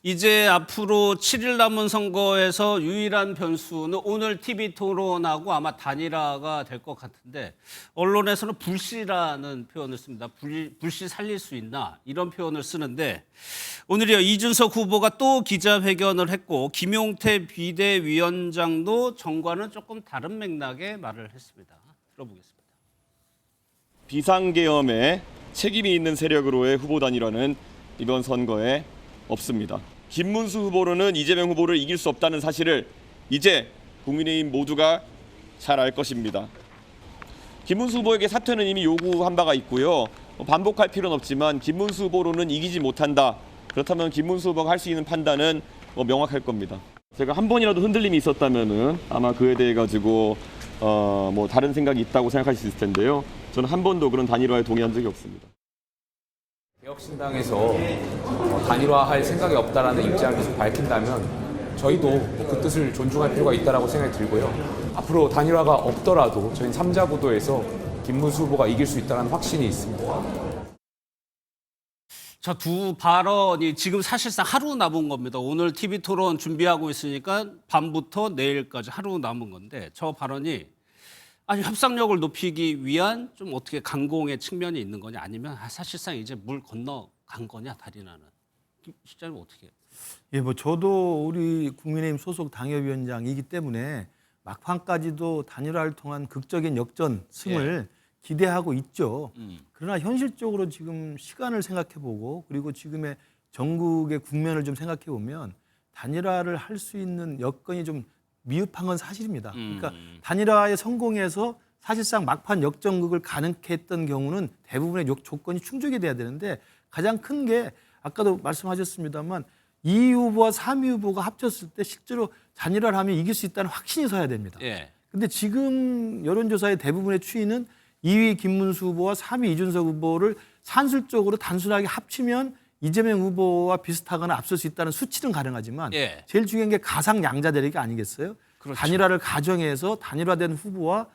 이제 앞으로 7일 남은 선거에서 유일한 변수는 오늘 TV 토론하고 아마 단일화가 될 것 같은데 언론에서는 불씨라는 표현을 씁니다. 불씨 살릴 수 있나 이런 표현을 쓰는데 오늘이요 이준석 후보가 또 기자회견을 했고 김용태 비대위원장도 전과는 조금 다른 맥락의 말을 했습니다. 들어보겠습니다.
비상계엄에 책임이 있는 세력으로의 후보 단일화는 이번 선거에 없습니다. 김문수 후보로는 이재명 후보를 이길 수 없다는 사실을 이제 국민의힘 모두가 잘 알 것입니다. 김문수 후보에게 사퇴는 이미 요구한 바가 있고요. 반복할 필요는 없지만 김문수 후보로는 이기지 못한다. 그렇다면 김문수 후보가 할 수 있는 판단은 명확할 겁니다. 제가 한 번이라도 흔들림이 있었다면은 아마 그에 대해 가지고 다른 생각이 있다고 생각할 수 있을 텐데요. 저는 한 번도 그런 단일화에 동의한 적이 없습니다.
개혁신당에서 단일화할 생각이 없다라는 입장을 계속 밝힌다면 저희도 그 뜻을 존중할 필요가 있다고 생각이 들고요. 앞으로 단일화가 없더라도 저희는 3자 구도에서 김문수 후보가 이길 수 있다는 확신이 있습니다.
저 두 발언이 지금 사실상 하루 남은 겁니다. 오늘 TV 토론 준비하고 있으니까 밤부터 내일까지 하루 남은 건데 저 발언이 아니 협상력을 높이기 위한 좀 어떻게 강공의 측면이 있는 거냐 아니면 사실상 이제 물 건너간 거냐 단일화는 실장님 어떻게 해요?
예, 뭐 저도 우리 국민의힘 소속 당협위원장이기 때문에 막판까지도 단일화를 통한 극적인 역전 승을 기대하고 있죠. 그러나 현실적으로 지금 시간을 생각해보고 그리고 지금의 전국의 국면을 좀 생각해보면 단일화를 할 수 있는 여건이 좀 미흡한 건 사실입니다. 그러니까 단일화에 성공해서 사실상 막판 역전극을 가능케 했던 경우는 대부분의 조건이 충족이 돼야 되는데 가장 큰 게 아까도 말씀하셨습니다만 2위 후보와 3위 후보가 합쳤을 때 실제로 단일화를 하면 이길 수 있다는 확신이 서야 됩니다. 그런데 지금 여론조사의 대부분의 추이는 2위 김문수 후보와 3위 이준석 후보를 산술적으로 단순하게 합치면 이재명 후보와 비슷하거나 앞설 수 있다는 수치는 가능하지만 제일 중요한 게 가상양자 대립이 아니겠어요? 그렇죠. 단일화를 가정해서 단일화된 후보와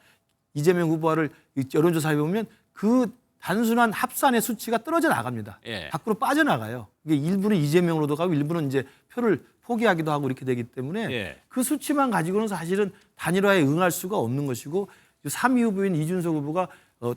이재명 후보를 여론조사에 보면 그 단순한 합산의 수치가 떨어져 나갑니다. 밖으로 빠져나가요. 이게 일부는 이재명으로도 가고 일부는 이제 표를 포기하기도 하고 이렇게 되기 때문에 그 수치만 가지고는 사실은 단일화에 응할 수가 없는 것이고 3위 후보인 이준석 후보가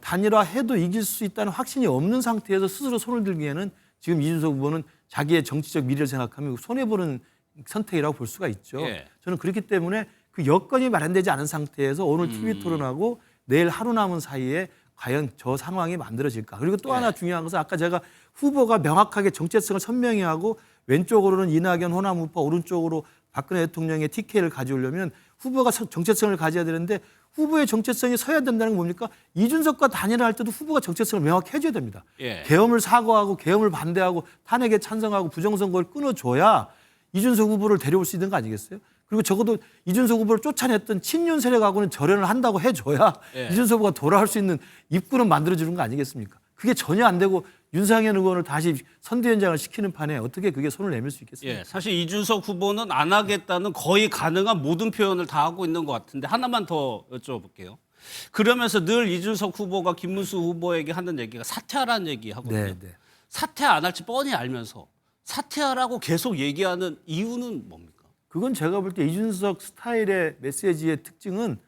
단일화해도 이길 수 있다는 확신이 없는 상태에서 스스로 손을 들기에는 지금 이준석 후보는 자기의 정치적 미래를 생각하면 손해보는 선택이라고 볼 수가 있죠. 저는 그렇기 때문에 그 여건이 마련되지 않은 상태에서 오늘 TV 토론하고 내일 하루 남은 사이에 과연 저 상황이 만들어질까. 그리고 또 하나 중요한 것은 아까 제가 후보가 명확하게 정체성을 선명히 하고 왼쪽으로는 이낙연 호남 우파 오른쪽으로 박근혜 대통령의 TK를 가져오려면 후보가 정체성을 가져야 되는데 후보의 정체성이 서야 된다는 건 뭡니까? 이준석과 단일화할 때도 후보가 정체성을 명확히 해줘야 됩니다. 계엄을 사과하고 계엄을 반대하고 탄핵에 찬성하고 부정선거를 끊어줘야 이준석 후보를 데려올 수 있는 거 아니겠어요? 그리고 적어도 이준석 후보를 쫓아냈던 친윤 세력하고는 절연을 한다고 해줘야 이준석 후보가 돌아올 수 있는 입구는 만들어주는 거 아니겠습니까? 그게 전혀 안 되고 윤상현 의원을 다시 선대위원장을 시키는 판에 어떻게 그게 손을 내밀 수 있겠습니까?
사실 이준석 후보는 안 하겠다는 거의 가능한 모든 표현을 다 하고 있는 것 같은데 하나만 더 여쭤볼게요. 그러면서 늘 이준석 후보가 김문수 후보에게 하는 얘기가 사퇴하라는 얘기 하거든요. 사퇴 안 할지 뻔히 알면서 사퇴하라고 계속 얘기하는 이유는 뭡니까?
그건 제가 볼 때 이준석 스타일의 메시지의 특징은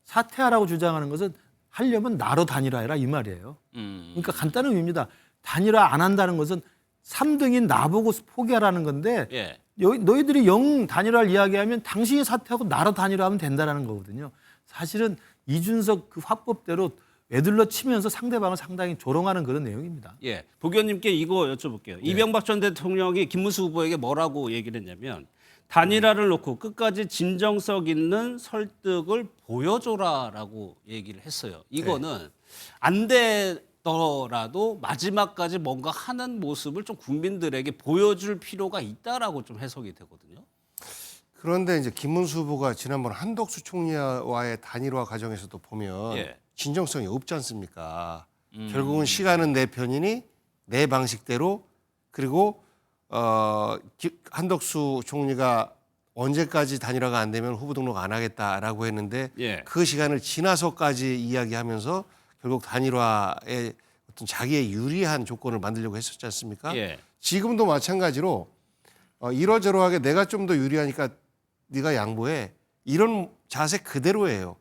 사퇴하라고 주장하는 것은 하려면 나로 단일화해라 이 말이에요. 그러니까 간단한 의미입니다. 단일화 안 한다는 것은 3등인 나보고 포기하라는 건데 너희들이 영 단일화를 이야기하면 당신이 사퇴하고 나로 단일화하면 된다는 거거든요. 사실은 이준석 그 화법대로 외둘러 치면서 상대방을 상당히 조롱하는 그런 내용입니다.
복 의원님께 이거 여쭤볼게요. 이명박 전 대통령이 김문수 후보에게 뭐라고 얘기를 했냐면 단일화를 놓고 끝까지 진정성 있는 설득을 보여줘라라고 얘기를 했어요. 이거는 안 되더라도 마지막까지 뭔가 하는 모습을 좀 국민들에게 보여줄 필요가 있다라고 좀 해석이 되거든요.
그런데 이제 김문수 후보가 지난번 한덕수 총리와의 단일화 과정에서도 보면
예.
진정성이 없지 않습니까? 결국은 시간은 내 편이니 내 방식대로 그리고 한덕수 총리가 언제까지 단일화가 안 되면 후보 등록 안 하겠다라고 했는데
예.
그 시간을 지나서까지 이야기하면서 결국 단일화에 어떤 자기의 유리한 조건을 만들려고 했었지 않습니까?
예.
지금도 마찬가지로 이러저러하게 내가 좀 더 유리하니까 네가 양보해. 이런 자세 그대로예요.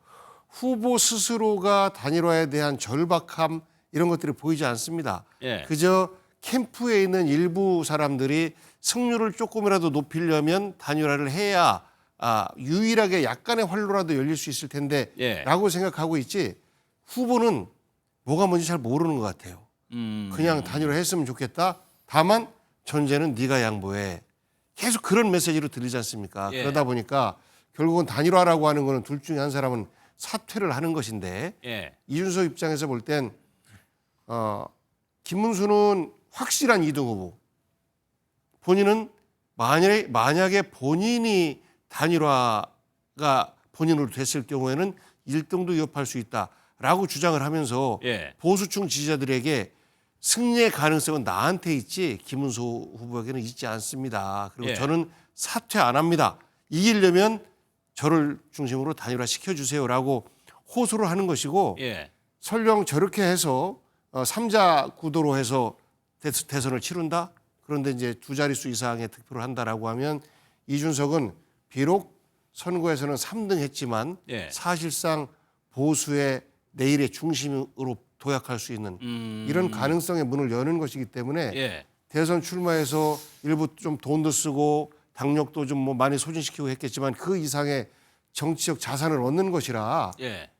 후보 스스로가 단일화에 대한 절박함 이런 것들이 보이지 않습니다.
예.
그저 캠프에 있는 일부 사람들이 승률을 조금이라도 높이려면 단일화를 해야 유일하게 약간의 활로라도 열릴 수 있을 텐데
예.
라고 생각하고 있지 후보는 뭐가 뭔지 잘 모르는 것 같아요. 그냥 단일화 했으면 좋겠다. 다만 전제는 네가 양보해. 계속 그런 메시지로 들리지 않습니까?
예.
그러다 보니까 결국은 단일화라고 하는 거는 둘 중에 한 사람은 사퇴를 하는 것인데
예.
이준석 입장에서 볼 땐 김문수는 확실한 2등 후보. 본인은 만약에 본인이 단일화가 본인으로 됐을 경우에는 1등도 위협할 수 있다라고 주장을 하면서
예.
보수층 지지자들에게 승리의 가능성은 나한테 있지 김문수 후보에게는 있지 않습니다. 그리고
예.
저는 사퇴 안 합니다. 이기려면 저를 중심으로 단일화 시켜주세요라고 호소를 하는 것이고
예.
설령 저렇게 해서 3자 구도로 해서 대선을 치른다? 그런데 이제 두 자릿수 이상의 득표를 한다라고 하면 이준석은 비록 선거에서는 3등 했지만
예.
사실상 보수의 내일의 중심으로 도약할 수 있는 이런 가능성의 문을 여는 것이기 때문에
예.
대선 출마해서 일부 좀 돈도 쓰고 당력도 좀 뭐 많이 소진시키고 했겠지만 그 이상의 정치적 자산을 얻는 것이라
예.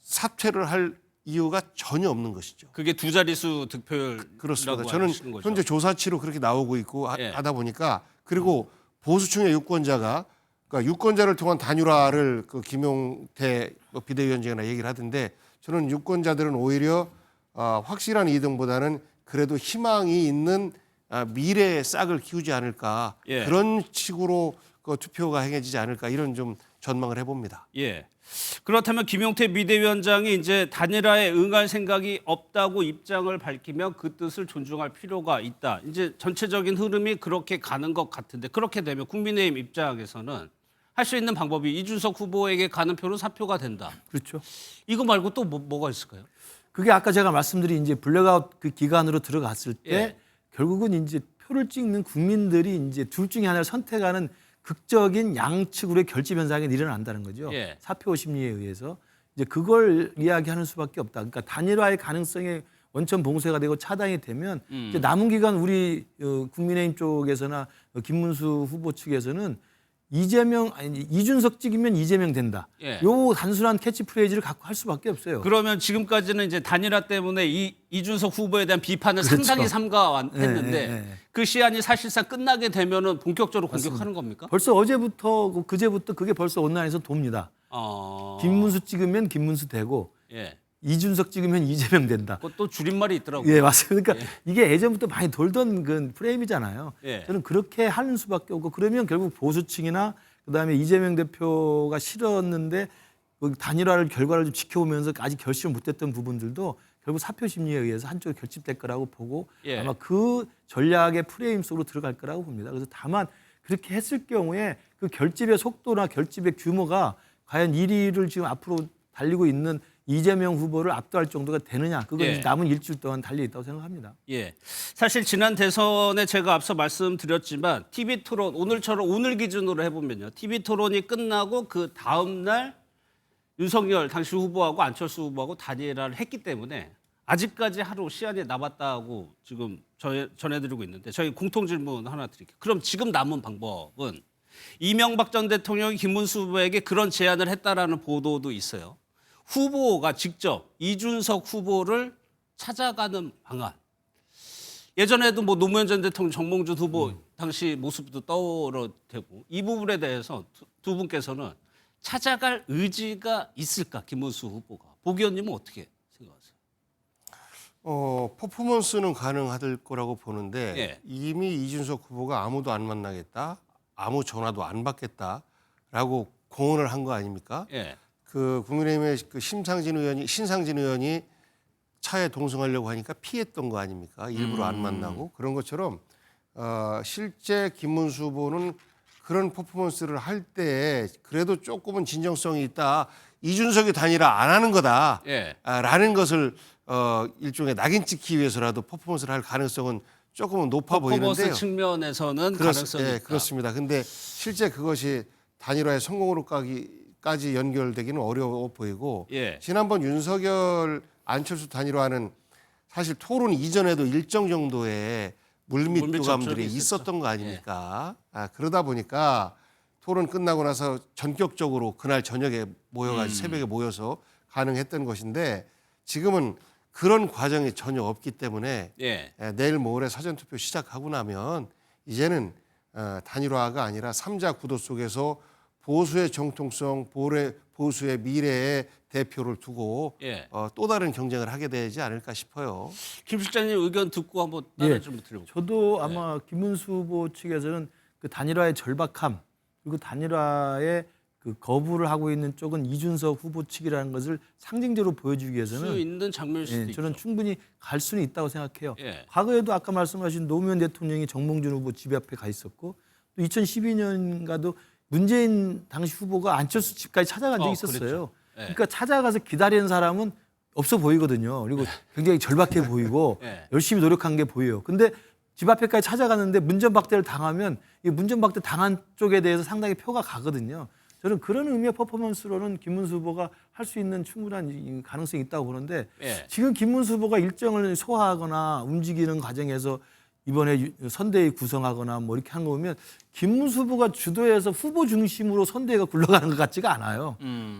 사퇴를 할 이유가 전혀 없는 것이죠.
그게 두 자릿수 득표율
그렇습니다. 저는 현재 조사치로 그렇게 나오고 있고
예.
하다 보니까 그리고 보수층의 유권자가 그러니까 유권자를 통한 단일화를 그 김용태 비대위원장이나 얘기를 하던데 저는 유권자들은 오히려 확실한 2등보다는 그래도 희망이 있는 미래의 싹을 키우지 않을까
예.
그런 식으로 그 투표가 행해지지 않을까 이런 좀 전망을 해봅니다.
예. 그렇다면 김용태 비대위원장이 이제 단일화에 응할 생각이 없다고 입장을 밝히면 그 뜻을 존중할 필요가 있다. 이제 전체적인 흐름이 그렇게 가는 것 같은데 그렇게 되면 국민의힘 입장에서는 할 수 있는 방법이 이준석 후보에게 가는 표는 사표가 된다.
그렇죠.
이거 말고 또 뭐가 있을까요?
그게 아까 제가 말씀드린 이제 블랙아웃 그 기간으로 들어갔을 때
예.
결국은 이제 표를 찍는 국민들이 이제 둘 중에 하나를 선택하는 극적인 양측으로의 결집 현상이 일어난다는 거죠.
예.
사표 심리에 의해서 이제 그걸 이야기하는 수밖에 없다. 그러니까 단일화의 가능성이 원천 봉쇄가 되고 차단이 되면 이제 남은 기간 우리 국민의힘 쪽에서나 김문수 후보 측에서는 이준석 찍으면 이재명 된다.
예.
요 단순한 캐치프레이즈를 갖고 할 수밖에 없어요.
그러면 지금까지는 이제 단일화 때문에 이준석 후보에 대한 비판을
그렇죠.
상당히 삼가했는데
네.
그 시한이 사실상 끝나게 되면은 본격적으로 공격하는 겁니까?
벌써 어제부터 그제부터 그게 벌써 온라인에서 돕니다. 김문수 찍으면 김문수 되고
예.
이준석 찍으면 이재명 된다.
그것도 줄임말이 있더라고요.
예, 맞습니다. 그러니까 이게 예전부터 많이 돌던 그 프레임이잖아요.
예.
저는 그렇게 하는 수밖에 없고 그러면 결국 보수층이나 그다음에 이재명 대표가 싫었는데 그 단일화를 결과를 좀 지켜오면서 아직 결심을 못했던 부분들도 결국 사표 심리에 의해서 한쪽에 결집될 거라고 보고
예.
아마 그 전략의 프레임 속으로 들어갈 거라고 봅니다. 그래서 다만 그렇게 했을 경우에 그 결집의 속도나 결집의 규모가 과연 1위를 지금 앞으로 달리고 있는 이재명 후보를 압도할 정도가 되느냐. 그건
예.
남은 일주일 동안 달려 있다고 생각합니다.
예. 사실 지난 대선에 제가 앞서 말씀드렸지만 TV 토론 오늘 기준으로 해보면요. TV 토론이 끝나고 그 다음 날 윤석열 당시 후보하고 안철수 후보하고 단일화를 했기 때문에 아직까지 하루 시한이 남았다고 지금 전해드리고 있는데 저희 공통 질문 하나 드릴게요. 그럼 지금 남은 방법은 이명박 전 대통령이 김문수 후보에게 그런 제안을 했다라는 보도도 있어요. 후보가 직접 이준석 후보를 찾아가는 방안. 예전에도 뭐 노무현 전 대통령, 정몽준 후보 당시 모습도 떠오르고 이 부분에 대해서 두 분께서는 찾아갈 의지가 있을까? 김문수 후보가. 복 의원님은 어떻게 생각하세요?
퍼포먼스는 가능할 거라고 보는데
예.
이미 이준석 후보가 아무도 안 만나겠다. 아무 전화도 안 받겠다라고 공언을 한 거 아닙니까?
예.
그 국민의힘의 그 신상진 의원이 차에 동승하려고 하니까 피했던 거 아닙니까? 일부러 안 만나고 그런 것처럼 실제 김문수 후보는 그런 퍼포먼스를 할 때 그래도 조금은 진정성이 있다. 이준석이 단일화 안 하는 거다.
예.
라는 것을 일종의 낙인 찍기 위해서라도 퍼포먼스를 할 가능성은 조금은 높아 보이는데요.
퍼포먼스 측면에서는 가능성이 있다.
그렇습니다. 근데 실제 그것이 단일화의 성공으로까지 연결되기는 어려워 보이고
예.
지난번 윤석열 안철수 단일화는 사실 토론 이전에도 일정 정도의 물밑교감들이 있었던 거 아닙니까? 그러다 보니까 토론 끝나고 나서 전격적으로 그날 저녁에 모여가지고 새벽에 모여서 가능했던 것인데 지금은 그런 과정이 전혀 없기 때문에
예.
내일 모레 사전투표 시작하고 나면 이제는 단일화가 아니라 3자 구도 속에서 보수의 정통성, 보수의 미래의 대표를 두고
예.
또 다른 경쟁을 하게 되지 않을까 싶어요.
김 실장님 의견 듣고 한번 따라 좀 들어볼게요.
저도 아마 김문수 후보 측에서는 그 단일화의 절박함 그리고 단일화의 그 거부를 하고 있는 쪽은 이준석 후보 측이라는 것을 상징적으로 보여주기 위해서는
수 있는 장면일 수도 있죠.
저는 충분히 갈 수는 있다고 생각해요.
예.
과거에도 아까 말씀하신 노무현 대통령이 정몽준 후보 집 앞에 가 있었고 또 2012년가도 문재인 당시 후보가 안철수 집까지 찾아간 적이 있었어요.
그랬죠. 예.
그러니까 찾아가서 기다리는 사람은 없어 보이거든요. 그리고 굉장히 절박해 보이고
예.
열심히 노력한 게 보여요. 근데 집 앞에까지 찾아갔는데 문전박대를 당하면 이 문전박대 당한 쪽에 대해서 상당히 표가 가거든요. 저는 그런 의미의 퍼포먼스로는 김문수 후보가 할 수 있는 충분한 가능성이 있다고 보는데
예.
지금 김문수 후보가 일정을 소화하거나 움직이는 과정에서 이번에 선대위 구성하거나 뭐 이렇게 하는 거 보면 김문수 후보가 주도해서 후보 중심으로 선대위가 굴러가는 것 같지가 않아요.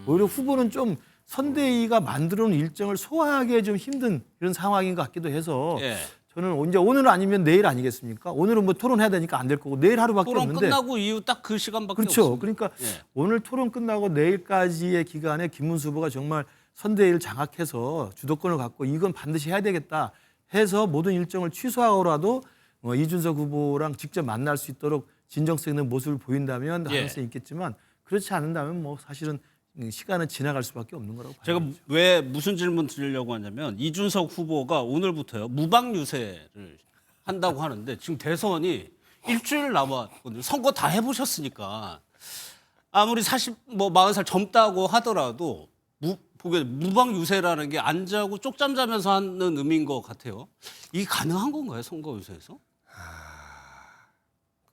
오히려 후보는 좀 선대위가 만들어놓은 일정을 소화하기 좀 힘든 이런 상황인 것 같기도 해서
예.
저는 이제 오늘 아니면 내일 아니겠습니까? 오늘은 뭐 토론해야 되니까 안 될 거고 내일 하루밖에
토론
없는데
끝나고 이후 딱 그 시간밖에
그렇죠.
없습니다.
그러니까
예.
오늘 토론 끝나고 내일까지의 기간에 김문수 후보가 정말 선대위를 장악해서 주도권을 갖고 이건 반드시 해야 되겠다 해서 모든 일정을 취소하고라도 이준석 후보랑 직접 만날 수 있도록 진정성 있는 모습을 보인다면
예.
가능성이 있겠지만 그렇지 않는다면 뭐 사실은 시간은 지나갈 수밖에 없는 거라고 봐요.
제가 왜 무슨 질문 드리려고 하냐면 이준석 후보가 오늘부터요 무방 유세를 한다고 하는데 지금 대선이 일주일 남았거든요. 선거 다 해보셨으니까 아무리 40살 젊다고 하더라도 무방 유세라는 게 안 자고 쪽잠 자면서 하는 의미인 것 같아요. 이게 가능한 건가요, 선거 유세에서?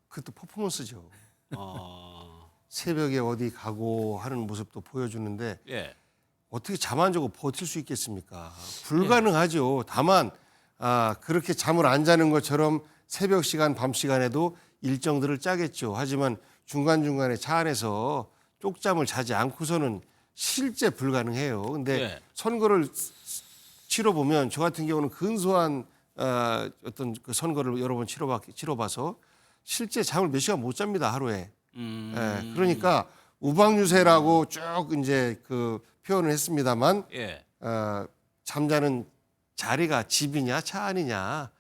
그것도 퍼포먼스죠.
아,
새벽에 어디 가고 하는 모습도 보여주는데
예.
어떻게 잠 안 자고 버틸 수 있겠습니까? 불가능하죠. 다만 그렇게 잠을 안 자는 것처럼 새벽 시간, 밤 시간에도 일정들을 짜겠죠. 하지만 중간중간에 차 안에서 쪽잠을 자지 않고서는 실제 불가능해요. 근데
예.
선거를 치러보면 저 같은 경우는 근소한 어떤 그 선거를 여러 번 치러봐서 실제 잠을 몇 시간 못 잡니다, 하루에. 예, 그러니까 우방유세라고 쭉 이제 그 표현을 했습니다만
예.
잠자는 자리가 집이냐 차 안이냐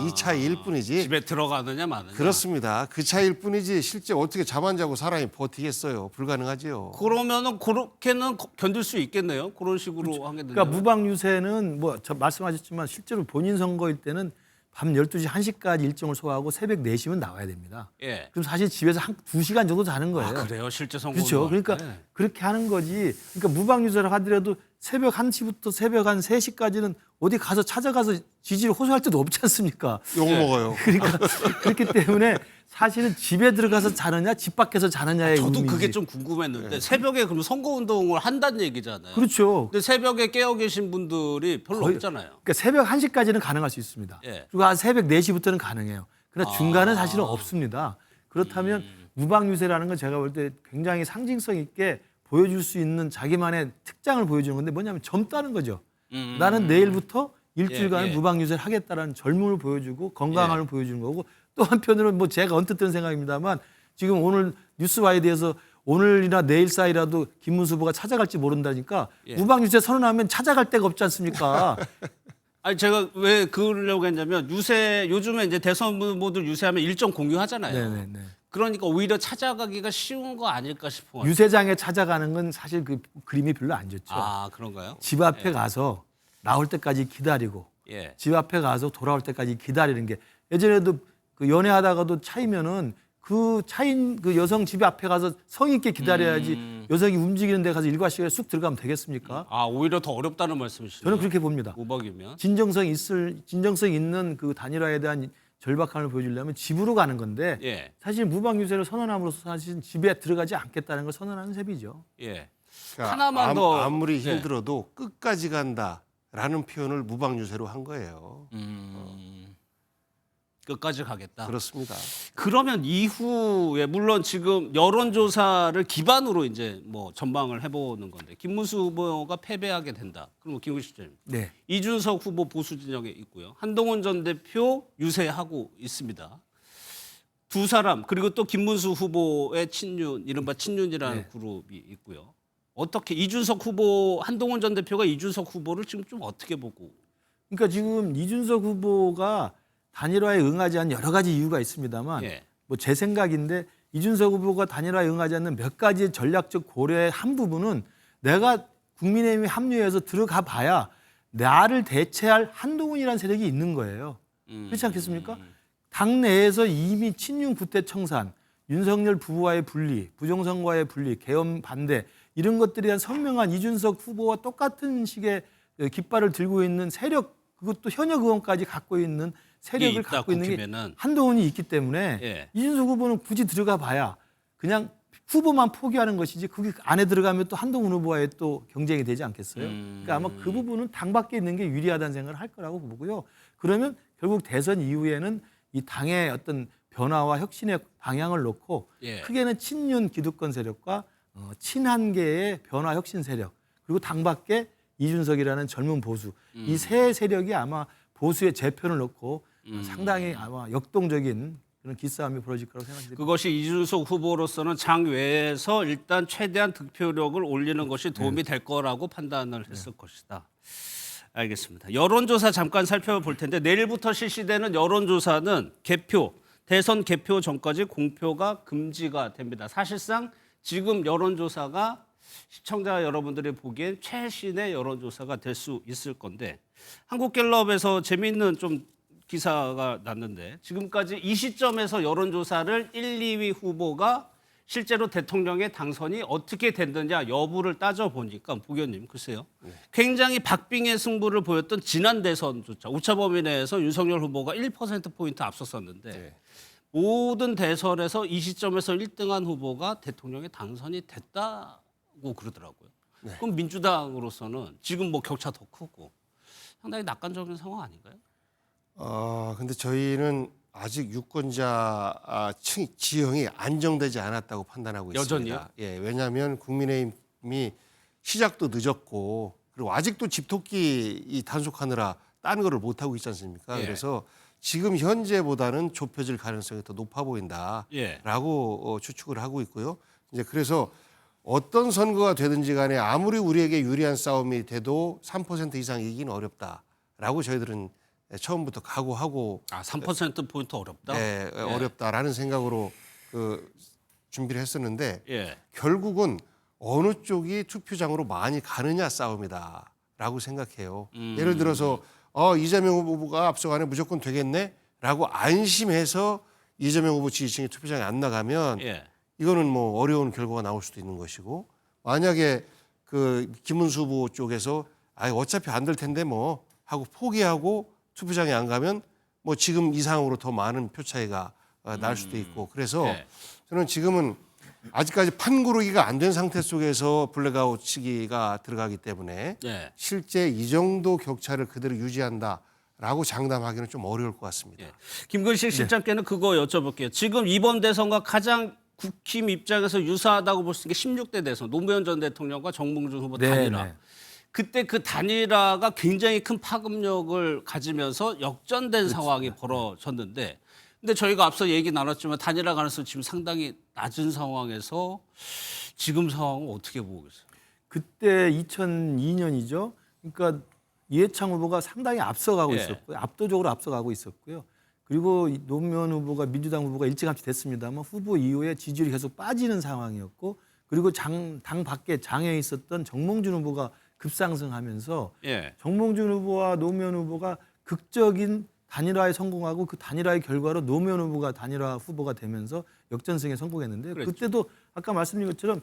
이 차이일 뿐이지.
집에 들어가느냐 마느냐.
그렇습니다. 그 차이일 뿐이지 실제 어떻게 잠 안 자고 사람이 버티겠어요. 불가능하지요.
그러면은 그렇게는 견딜 수 있겠네요. 그런 식으로 하게 되면.
그러니까 무방 유세는 뭐 저 말씀하셨지만 실제로 본인 선거일 때는 밤 12시 1시까지 일정을 소화하고 새벽 4시면 나와야 됩니다.
예.
그럼 사실 집에서 한 2시간 정도 자는 거예요.
아, 그래요? 실제 선거.
그렇죠. 그러니까 그렇게 하는 거지. 그러니까 무방 유세를 하더라도 새벽 1시부터 새벽 한 3시까지는 어디 가서 찾아가서 지지를 호소할 때도 없지 않습니까?
욕 먹어요.
그러니까 그렇기 때문에 사실은 집에 들어가서 자느냐 집 밖에서 자느냐의
저도
의미이지.
그게 좀 궁금했는데 새벽에 그럼 선거 운동을 한다는 얘기잖아요.
그렇죠.
근데 새벽에 깨어 계신 분들이 별로 없잖아요.
그러니까 새벽 1시까지는 가능할 수 있습니다.
예.
그리고 한 새벽 4시부터는 가능해요. 그러나 중간은 사실은 없습니다. 그렇다면 무방 유세라는 건 제가 볼 때 굉장히 상징성 있게 보여줄 수 있는 자기만의 특장을 보여주는 건데 뭐냐면 젊다는 거죠. 나는 내일부터 일주일간
예, 예.
무방 유세를 하겠다라는 젊음을 보여주고 건강함을 보여주는 거고 또 한편으로는 뭐 제가 언뜻 든 생각입니다만 지금 오늘 뉴스와이드에서 오늘이나 내일 사이라도 김문수 후보가 찾아갈지 모른다니까 무방 유세 선언하면 찾아갈 데가 없지 않습니까?
아니 제가 왜 그러려고 했냐면 요즘에 이제 대선 후보들 유세하면 일정 공유하잖아요.
네네네.
그러니까 오히려 찾아가기가 쉬운 거 아닐까 싶어요.
유세장에 찾아가는 건 사실 그 그림이 별로 안 좋죠.
아, 그런가요?
집 앞에 가서 나올 때까지 기다리고
예.
집 앞에 가서 돌아올 때까지 기다리는 게 예전에도 그 연애하다가도 차이면은 그 차인 그 여성 집 앞에 가서 성의 있게 기다려야지 여성이 움직이는 데 가서 일과 시간에 쑥 들어가면 되겠습니까?
아, 오히려 더 어렵다는 말씀이시죠?
저는 그렇게 봅니다.
우박이면.
진정성 있는 그 단일화에 대한 절박함을 보여주려면 집으로 가는 건데
예.
사실 무방 유세를 선언함으로써 사실 집에 들어가지 않겠다는 걸 선언하는 셈이죠.
예.
그러니까
하나만 더
아무리
예.
힘들어도 끝까지 간다라는 표현을 무방유세로 한 거예요.
끝까지 가겠다.
그렇습니다.
그러면 이후에 물론 지금 여론조사를 기반으로 이제 뭐 전망을 해보는 건데 김문수 후보가 패배하게 된다. 그럼 김구식 실장님.
네.
이준석 후보 보수 진영에 있고요. 한동훈 전 대표 유세하고 있습니다. 두 사람 그리고 또 김문수 후보의 친윤 이른바 친윤이라는
네.
그룹이 있고요. 어떻게 이준석 후보 한동훈 전 대표가 이준석 후보를 지금 좀 어떻게 보고?
그러니까 지금 이준석 후보가 단일화에 응하지 않는 여러 가지 이유가 있습니다만
예.
뭐 제 생각인데 이준석 후보가 단일화에 응하지 않는 몇 가지 전략적 고려의 한 부분은 내가 국민의힘에 합류해서 들어가 봐야 나를 대체할 한동훈이라는 세력이 있는 거예요. 그렇지 않겠습니까? 당내에서 이미 친윤 구태 청산, 윤석열 부부와의 분리, 부정선거와의 분리, 계엄 반대 이런 것들에 대한 선명한 이준석 후보와 똑같은 식의 깃발을 들고 있는 세력 그것도 현역 의원까지 갖고 있는 세력을
있다,
갖고 있는 게
국힘에는.
한동훈이 있기 때문에
예.
이준석 후보는 굳이 들어가 봐야 그냥 후보만 포기하는 것이지 그게 안에 들어가면 또 한동훈 후보와의 또 경쟁이 되지 않겠어요? 그러니까 아마 그 부분은 당 밖에 있는 게 유리하다는 생각을 할 거라고 보고요. 그러면 결국 대선 이후에는 이 당의 어떤 변화와 혁신의 방향을 놓고
예.
크게는 친윤 기득권 세력과 친한계의 변화 혁신 세력 그리고 당 밖에 이준석이라는 젊은 보수 이 세 세력이 아마 보수의 재편을 놓고 상당히 아마 역동적인 그런 기싸움이 벌어질 거라고 생각합니다.
그것이 이준석 후보로서는 장 외에서 일단 최대한 득표력을 올리는 것이 도움이 될 거라고 판단을 했을 것이다. 알겠습니다. 여론조사 잠깐 살펴볼 텐데 내일부터 실시되는 여론조사는 대선 개표 전까지 공표가 금지가 됩니다. 사실상 지금 여론조사가 시청자 여러분들이 보기엔 최신의 여론조사가 될 수 있을 건데 한국갤럽에서 재미있는 좀 기사가 났는데 지금까지 이 시점에서 여론조사를 1, 2위 후보가 실제로 대통령의 당선이 어떻게 됐느냐 여부를 따져보니까 부교님 글쎄요. 굉장히 박빙의 승부를 보였던 지난 대선조차 오차범위 내에서 윤석열 후보가 1%포인트 앞섰었는데 모든 대선에서 이 시점에서 1등한 후보가 대통령의 당선이 됐다고 그러더라고요. 그럼 민주당으로서는 지금 뭐 격차 더 크고 상당히 낙관적인 상황 아닌가요?
근데 저희는 아직 유권자 지형이 안정되지 않았다고 판단하고 있습니다.
여전히요?
예, 왜냐하면 국민의힘이 시작도 늦었고 그리고 아직도 집토끼 이 단속하느라 딴 거를 못 하고 있지 않습니까?
예.
그래서 지금 현재보다는 좁혀질 가능성이 더 높아 보인다라고 추측을 하고 있고요. 이제 그래서 어떤 선거가 되든지 간에 아무리 우리에게 유리한 싸움이 돼도 3% 이상 이기기는 어렵다라고 저희들은 처음부터 각오하고
3%포인트 어렵다?
예, 어렵다라는 생각으로 준비를 했었는데
예.
결국은 어느 쪽이 투표장으로 많이 가느냐 싸움이다라고 생각해요. 예를 들어서 이재명 후보가 앞서가네 무조건 되겠네라고 안심해서 이재명 후보 지지층이 투표장에 안 나가면
예.
이거는 뭐 어려운 결과가 나올 수도 있는 것이고 만약에 그 김문수 후보 쪽에서 어차피 안 될 텐데 뭐 하고 포기하고 투표장에 안 가면 뭐 지금 이상으로 더 많은 표 차이가 날 수도 있고 그래서
네.
저는 지금은 아직까지 판고르기가 안 된 상태 속에서 블랙아웃 시기가 들어가기 때문에
예.
실제 이 정도 격차를 그대로 유지한다라고 장담하기는 좀 어려울 것 같습니다.
예. 김근식 실장께는 그거 여쭤볼게요. 지금 이번 대선과 가장 국힘 입장에서 유사하다고 볼 수 있는 게 16대 대선 노무현 전 대통령과 정몽준 후보 단일화.
네.
그때 그 단일화가 굉장히 큰 파급력을 가지면서 역전된 상황이 벌어졌는데 근데 저희가 앞서 얘기 나눴지만 단일화 가능성이 지금 상당히 낮은 상황에서 지금 상황은 어떻게 보고 계세요?
그때 2002년이죠. 그러니까 이해창 후보가 상당히 앞서가고
예.
있었고요. 압도적으로 앞서가고 있었고요. 그리고 노무현 후보가 민주당 후보가 일찌감치 됐습니다만 후보 이후에 지지율이 계속 빠지는 상황이었고 그리고 당 밖에 장에 있었던 정몽준 후보가 급상승하면서
예.
정몽준 후보와 노무현 후보가 극적인 단일화에 성공하고 그 단일화의 결과로 노무현 후보가 단일화 후보가 되면서 역전승에 성공했는데
그랬죠.
그때도 아까 말씀드린 것처럼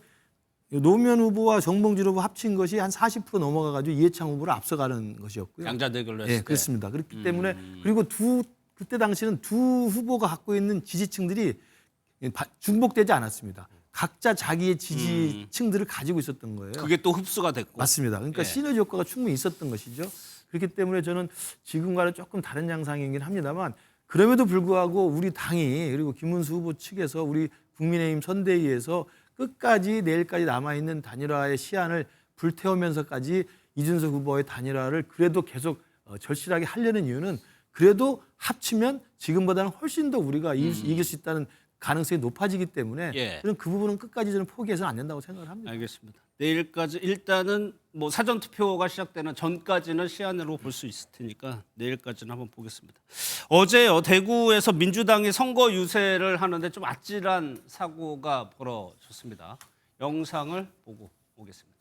노무현 후보와 정몽준 후보 합친 것이 한 40% 넘어가가지고 이해창 후보를 앞서가는 것이었고요.
양자 대결로 했을
예,
때.
그렇습니다. 그렇기 때문에 그리고 그때 당시는 두 후보가 갖고 있는 지지층들이 중복되지 않았습니다. 각자 자기의 지지층들을 가지고 있었던 거예요.
그게 또 흡수가 됐고.
맞습니다. 그러니까
예.
시너지 효과가 충분히 있었던 것이죠. 그렇기 때문에 저는 지금과는 조금 다른 양상이긴 합니다만 그럼에도 불구하고 우리 당이 그리고 김문수 후보 측에서 우리 국민의힘 선대위에서 끝까지 내일까지 남아있는 단일화의 시한을 불태우면서까지 이준석 후보의 단일화를 그래도 계속 절실하게 하려는 이유는 그래도 합치면 지금보다는 훨씬 더 우리가 이길 수 있다는 가능성이 높아지기 때문에
예.
저는 그 부분은 끝까지 저는 포기해서는 안 된다고 생각을 합니다.
알겠습니다. 내일까지 일단은 뭐 사전 투표가 시작되는 전까지는 시한으로 볼 수 있을 테니까 내일까지는 한번 보겠습니다. 어제요 대구에서 민주당이 선거 유세를 하는데 좀 아찔한 사고가 벌어졌습니다. 영상을 보고 오겠습니다.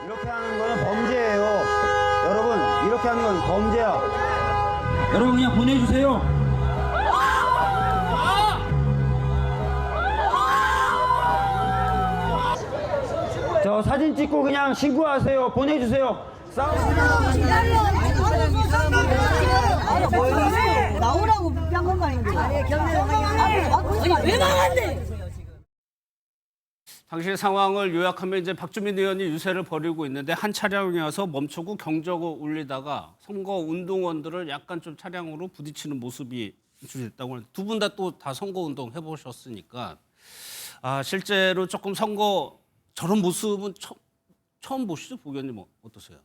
이렇게 하는 거는 범죄예요. 여러분, 이렇게 하는 건 범죄야. 여러분 그냥 보내주세요. 저 사진 찍고 그냥 신고하세요. 보내주세요.
나오라고 양건만인데. 아니 왜 나갔네?
당시 상황을 요약하면 이제 박주민 의원이 유세를 벌이고 있는데 한 차량이 와서 멈추고 경적을 울리다가 선거 운동원들을 약간 좀 차량으로 부딪히는 모습이 연출됐다고 하는데 두 분 다 또 다 선거 운동 해보셨으니까 실제로 조금 선거 저런 모습은 처음 보시죠? 보기에는 뭐 어떠세요?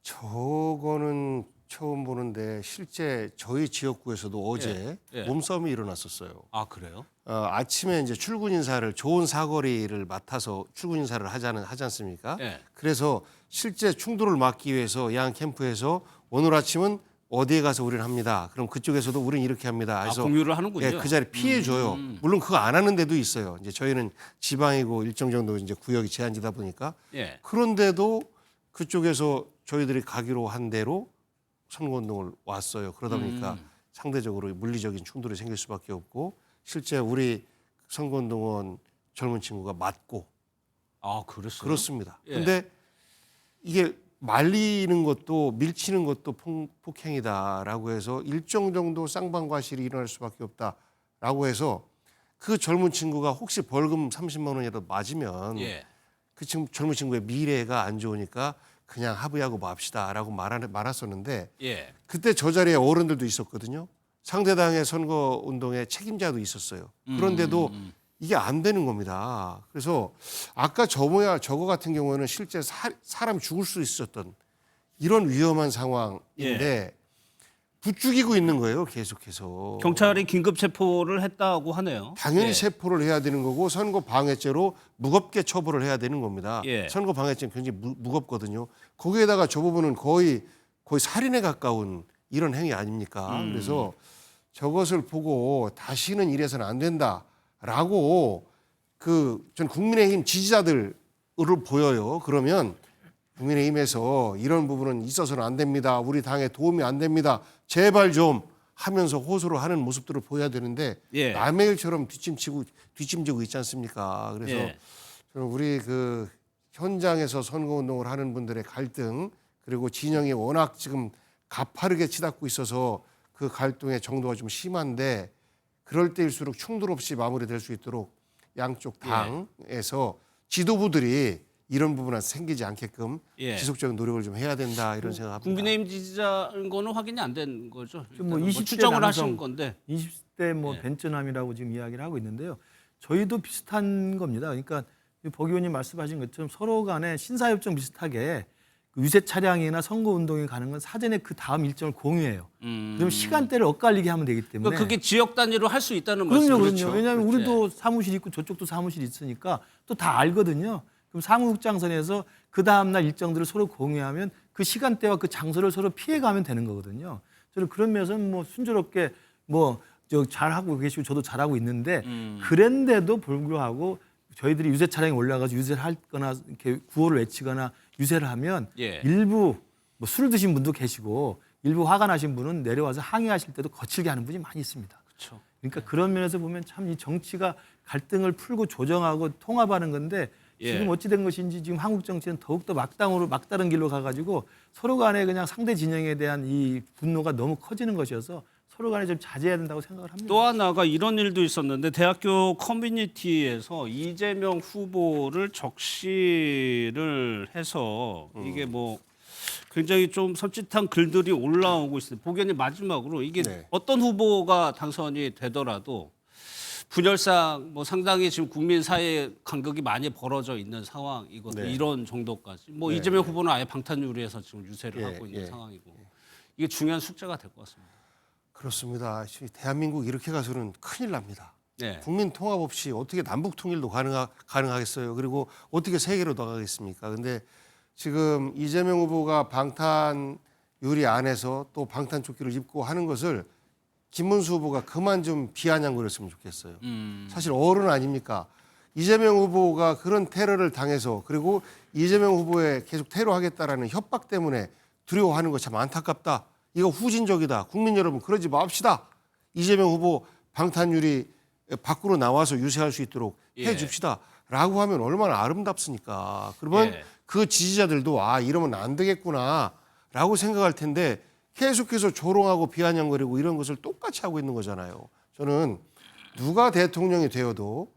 저거는 처음 보는데 실제 저희 지역구에서도 어제
예.
몸싸움이 일어났었어요.
아 그래요?
아침에 이제 출근 인사를 좋은 사거리를 맡아서 출근 인사를 하지 않습니까?
예.
그래서 실제 충돌을 막기 위해서 양 캠프에서 오늘 아침은 어디에 가서 우리는 합니다. 그럼 그쪽에서도 우리는 이렇게 합니다. 그래서
공유를 하는군요.
예, 그 자리 피해 줘요. 물론 그거 안 하는 데도 있어요. 이제 저희는 지방이고 일정 정도 이제 구역이 제한지다 보니까
예.
그런데도 그쪽에서 저희들이 가기로 한 대로 선거운동을 왔어요. 그러다 보니까 상대적으로 물리적인 충돌이 생길 수밖에 없고 실제 우리 선거운동원 젊은 친구가 맞고
그랬어요?
그렇습니다.
예.
근데 이게 말리는 것도 밀치는 것도 폭행이다라고 해서 일정 정도 쌍방과실이 일어날 수밖에 없다라고 해서 그 젊은 친구가 혹시 벌금 30만 원이라도 맞으면
예.
그 젊은 친구의 미래가 안 좋으니까 그냥 합의하고 맙시다라고 말았었는데
예.
그때 저 자리에 어른들도 있었거든요. 상대당의 선거 운동에 책임자도 있었어요. 그런데도 이게 안 되는 겁니다. 그래서 아까 저거 같은 경우에는 실제 사람 죽을 수 있었던 이런 위험한 상황인데 부추기고 있는 거예요. 계속해서.
경찰이 긴급 체포를 했다고 하네요.
당연히
예.
체포를 해야 되는 거고 선거 방해죄로 무겁게 처벌을 해야 되는 겁니다.
예.
선거 방해죄는 굉장히 무겁거든요. 거기에다가 저 부분은 거의 살인에 가까운 이런 행위 아닙니까? 그래서 저것을 보고 다시는 이래서는 안 된다라고 전 국민의힘 지지자들을 보여요. 그러면 국민의힘에서 이런 부분은 있어서는 안 됩니다. 우리 당에 도움이 안 됩니다. 제발 좀 하면서 호소를 하는 모습들을 보여야 되는데
예.
남의 일처럼 뒷짐지고 있지 않습니까? 그래서
예.
저는 우리 그 현장에서 선거운동을 하는 분들의 갈등 그리고 진영이 워낙 지금 가파르게 치닫고 있어서 그 갈등의 정도가 좀 심한데 그럴 때일수록 충돌 없이 마무리될 수 있도록 양쪽 당에서 지도부들이 이런 부분은 생기지 않게끔
예.
지속적인 노력을 좀 해야 된다 이런 생각합니다.
국민의힘 지지자인 거는 확인이 안 된 거죠.
뭐 20대
추정을
남성,
하신 건데.
20대 뭐
예.
벤츠남이라고 지금 이야기를 하고 있는데요. 저희도 비슷한 겁니다. 그러니까 박 의원님 말씀하신 것처럼 서로 간에 신사협정 비슷하게 유세 차량이나 선거 운동이 가는 건 사전에 그 다음 일정을 공유해요. 그럼 시간대를 엇갈리게 하면 되기 때문에.
그러니까 그게 지역 단위로 할 수 있다는
그럼요,
말씀이죠.
그럼요. 왜냐하면 우리도 사무실 있고 저쪽도 사무실 있으니까 또 다 알거든요. 그럼 사무국장선에서 그 다음 날 일정들을 서로 공유하면 그 시간대와 그 장소를 서로 피해가면 되는 거거든요. 저는 그런 면에서는 뭐 순조롭게 뭐 저 잘하고 계시고 저도 잘하고 있는데 그랬는데도 불구하고 저희들이 유세 차량에 올라가서 유세를 하거나 이렇게 구호를 외치거나 유세를 하면
예.
일부 뭐 술을 드신 분도 계시고 일부 화가 나신 분은 내려와서 항의하실 때도 거칠게 하는 분이 많이 있습니다.
그렇죠.
그러니까 그런 면에서 보면 참 이 정치가 갈등을 풀고 조정하고 통합하는 건데
예.
지금 어찌 된 것인지 지금 한국 정치는 더욱더 막다른 길로 가가지고 서로 간에 그냥 상대 진영에 대한 이 분노가 너무 커지는 것이어서 서로 간에 좀 자제해야 된다고 생각을 합니다.
또 하나가 이런 일도 있었는데 대학교 커뮤니티에서 이재명 후보를 적시를 해서 이게 뭐 굉장히 좀 섬찟한 글들이 올라오고 있습니다. 보기에는 마지막으로 이게
네.
어떤 후보가 당선이 되더라도 분열상 뭐 상당히 지금 국민 사이에 간극이 많이 벌어져 있는 상황이거든요.
네.
이런 정도까지. 뭐
네.
이재명 후보는 아예 방탄유리에서 지금 유세를
예,
하고 있는
예.
상황이고 이게 중요한 숙제가 될 것 같습니다.
그렇습니다. 대한민국 이렇게 가서는 큰일 납니다.
네.
국민 통합 없이 어떻게 남북 통일도 가능하겠어요. 그리고 어떻게 세계로 나가겠습니까? 근데 지금 이재명 후보가 방탄 유리 안에서 또 방탄 조끼를 입고 하는 것을 김문수 후보가 그만 좀 비아냥거렸으면 좋겠어요. 사실 어른 아닙니까? 이재명 후보가 그런 테러를 당해서 그리고 이재명 후보에 계속 테러하겠다라는 협박 때문에 두려워하는 거 참 안타깝다. 이거 후진적이다. 국민 여러분 그러지 맙시다. 이재명 후보 방탄유리 밖으로 나와서 유세할 수 있도록 해줍시다. 라고 하면 얼마나 아름답습니까? 그러면
예.
그 지지자들도 아 이러면 안 되겠구나 라고 생각할 텐데 계속해서 조롱하고 비아냥거리고 이런 것을 똑같이 하고 있는 거잖아요. 저는 누가 대통령이 되어도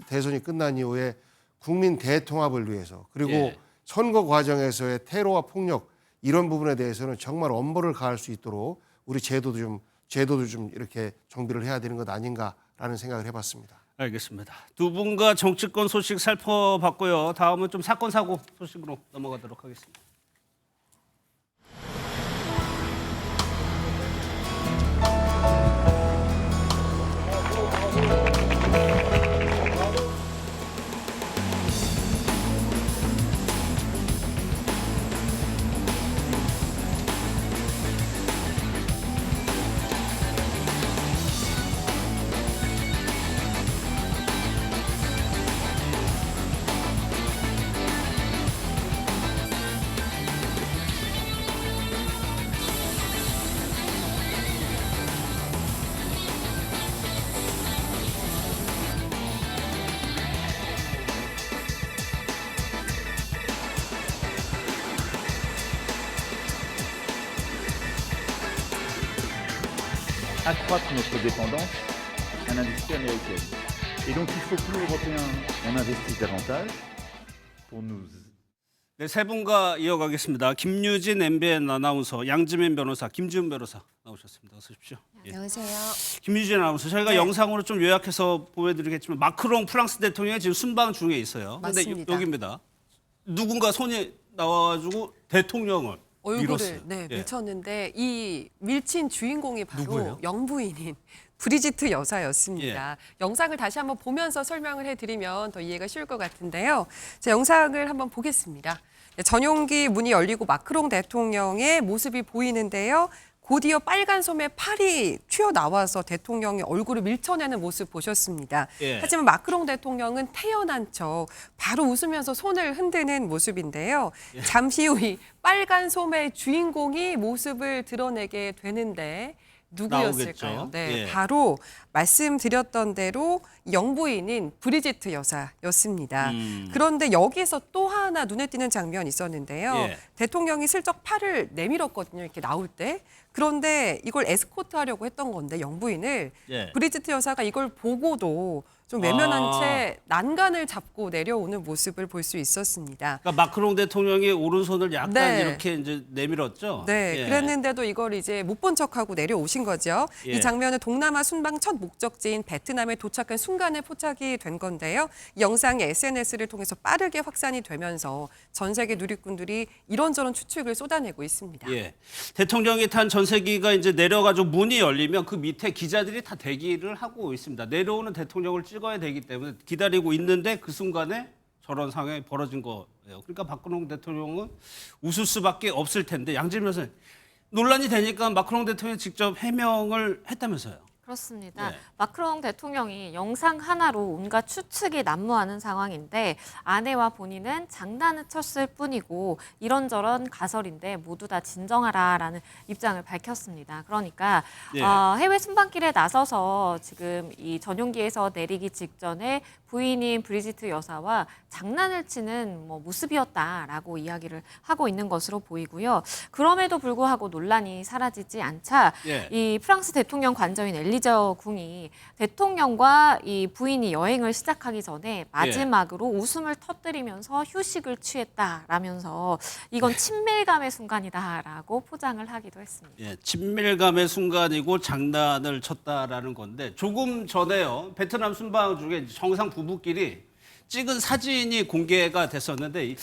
대선이 끝난 이후에 국민 대통합을 위해서 그리고
예.
선거 과정에서의 테러와 폭력 이런 부분에 대해서는 정말 엄벌을 가할 수 있도록 우리 제도도 좀 이렇게 정비를 해야 되는 것 아닌가라는 생각을 해봤습니다.
알겠습니다. 두 분과 정치권 소식 살펴봤고요. 다음은 좀 사건 사고 소식으로 넘어가도록 하겠습니다.
accroître notre dépendance à l'industrie américaine. Et donc il faut que nous, Européens, on investisse davantage pour nous...
네, 세 분과 이어가겠습니다. 김유진 MBN 아나운서, 양지민 변호사, 김지훈 변호사 나오셨습니다. 어서 오십시오. 예.
안녕하세요.
김유진 아나운서, 저희가
네.
영상으로 좀 요약해서 보여드리겠지만 마크롱 프랑스 대통령이 지금 순방 중에 있어요. 근데
맞습니다.
여기입니다. 누군가 손이 나와가지고 대통령을 밀었어요.
얼굴을 네,
예.
밀쳤는데 이 밀친 주인공이 바로
누구예요?
영부인인 브리지트 여사였습니다.
예.
영상을 다시 한번 보면서 설명을 해드리면 더 이해가 쉬울 것 같은데요. 자, 영상을 한번 보겠습니다. 네, 전용기 문이 열리고 마크롱 대통령의 모습이 보이는데요. 곧이어 빨간 솜에 팔이 튀어나와서 대통령의 얼굴을 밀쳐내는 모습 보셨습니다.
예.
하지만 마크롱 대통령은 태연한 척 바로 웃으면서 손을 흔드는 모습인데요.
예.
잠시 후 이 빨간 솜의 주인공이 모습을 드러내게 되는데 누구였을까요?
나오겠죠.
네,
예.
바로 말씀드렸던 대로 영부인인 브리지트 여사였습니다. 그런데 여기서 또 하나 눈에 띄는 장면이 있었는데요.
예.
대통령이 슬쩍 팔을 내밀었거든요. 이렇게 나올 때. 그런데 이걸 에스코트하려고 했던 건데 영부인을
예.
브리지트 여사가 이걸 보고도 좀 외면한
아.
채 난간을 잡고 내려오는 모습을 볼 수 있었습니다.
그러니까 마크롱 대통령이 오른손을 약간
네.
이렇게 이제 내밀었죠.
네,
예.
그랬는데도 이걸 이제 못 본 척하고 내려오신 거죠.
예.
이 장면은 동남아 순방 첫 목적지인 베트남에 도착한 순간에 포착이 된 건데요. 이 영상이 SNS를 통해서 빠르게 확산이 되면서 전 세계 누리꾼들이 이런저런 추측을 쏟아내고 있습니다.
예. 대통령이 탄 전세기가 이제 내려가지고 문이 열리면 그 밑에 기자들이 다 대기를 하고 있습니다. 내려오는 대통령을 찍어야 되기 때문에 기다리고 있는데 그 순간에 저런 상황이 벌어진 거예요. 그러니까 박근홍 대통령은 웃을 수밖에 없을 텐데 양지민 변호사님 논란이 되니까 마크롱 대통령이 직접 해명을 했다면서요.
그렇습니다.
네.
마크롱 대통령이 영상 하나로 온갖 추측이 난무하는 상황인데 아내와 본인은 장난을 쳤을 뿐이고 이런저런 가설인데 모두 다 진정하라라는 입장을 밝혔습니다. 그러니까
네.
해외 순방길에 나서서 지금 이 전용기에서 내리기 직전에 부인인 브리지트 여사와 장난을 치는 모습이었다라고 이야기를 하고 있는 것으로 보이고요. 그럼에도 불구하고 논란이 사라지지 않자
예.
이 프랑스 대통령 관저인 엘리저 궁이 대통령과 이 부인이 여행을 시작하기 전에 마지막으로 웃음을 터뜨리면서 휴식을 취했다라면서 이건 친밀감의 순간이다라고 포장을 하기도 했습니다.
예, 친밀감의 순간이고 장난을 쳤다라는 건데 조금 전에요. 베트남 순방 중에 이제 정상 부부끼리 찍은 사진이 공개가 됐었는데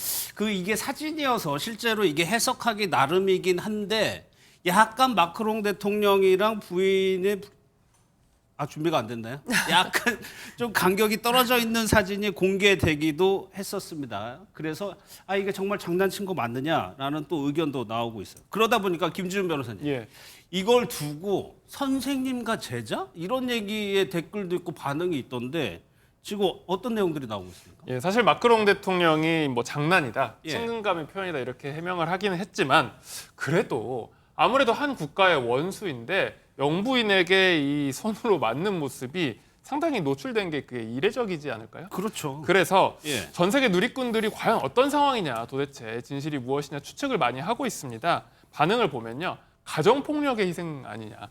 이게 사진이어서 실제로 이게 해석하기 나름이긴 한데 약간 마크롱 대통령이랑 부인의 준비가 안 됐나요? 약간 좀 간격이 떨어져 있는 사진이 공개되기도 했었습니다. 그래서 이게 정말 장난친 거 맞느냐라는 또 의견도 나오고 있어요. 그러다 보니까 김지훈 변호사님, 이걸 두고 선생님과 제자? 이런 얘기의 댓글도 있고 반응이 있던데 지금 어떤 내용들이 나오고 있습니까?
예, 사실 마크롱 대통령이 장난이다,
예.
친근감의 표현이다 이렇게 해명을 하기는 했지만 그래도 아무래도 한 국가의 원수인데 영부인에게 이 손으로 맞는 모습이 상당히 노출된 게 그게 이례적이지 않을까요?
그렇죠.
그래서
예.
전 세계 누리꾼들이 과연 어떤 상황이냐, 도대체 진실이 무엇이냐 추측을 많이 하고 있습니다. 반응을 보면요, 가정폭력의 희생 아니냐,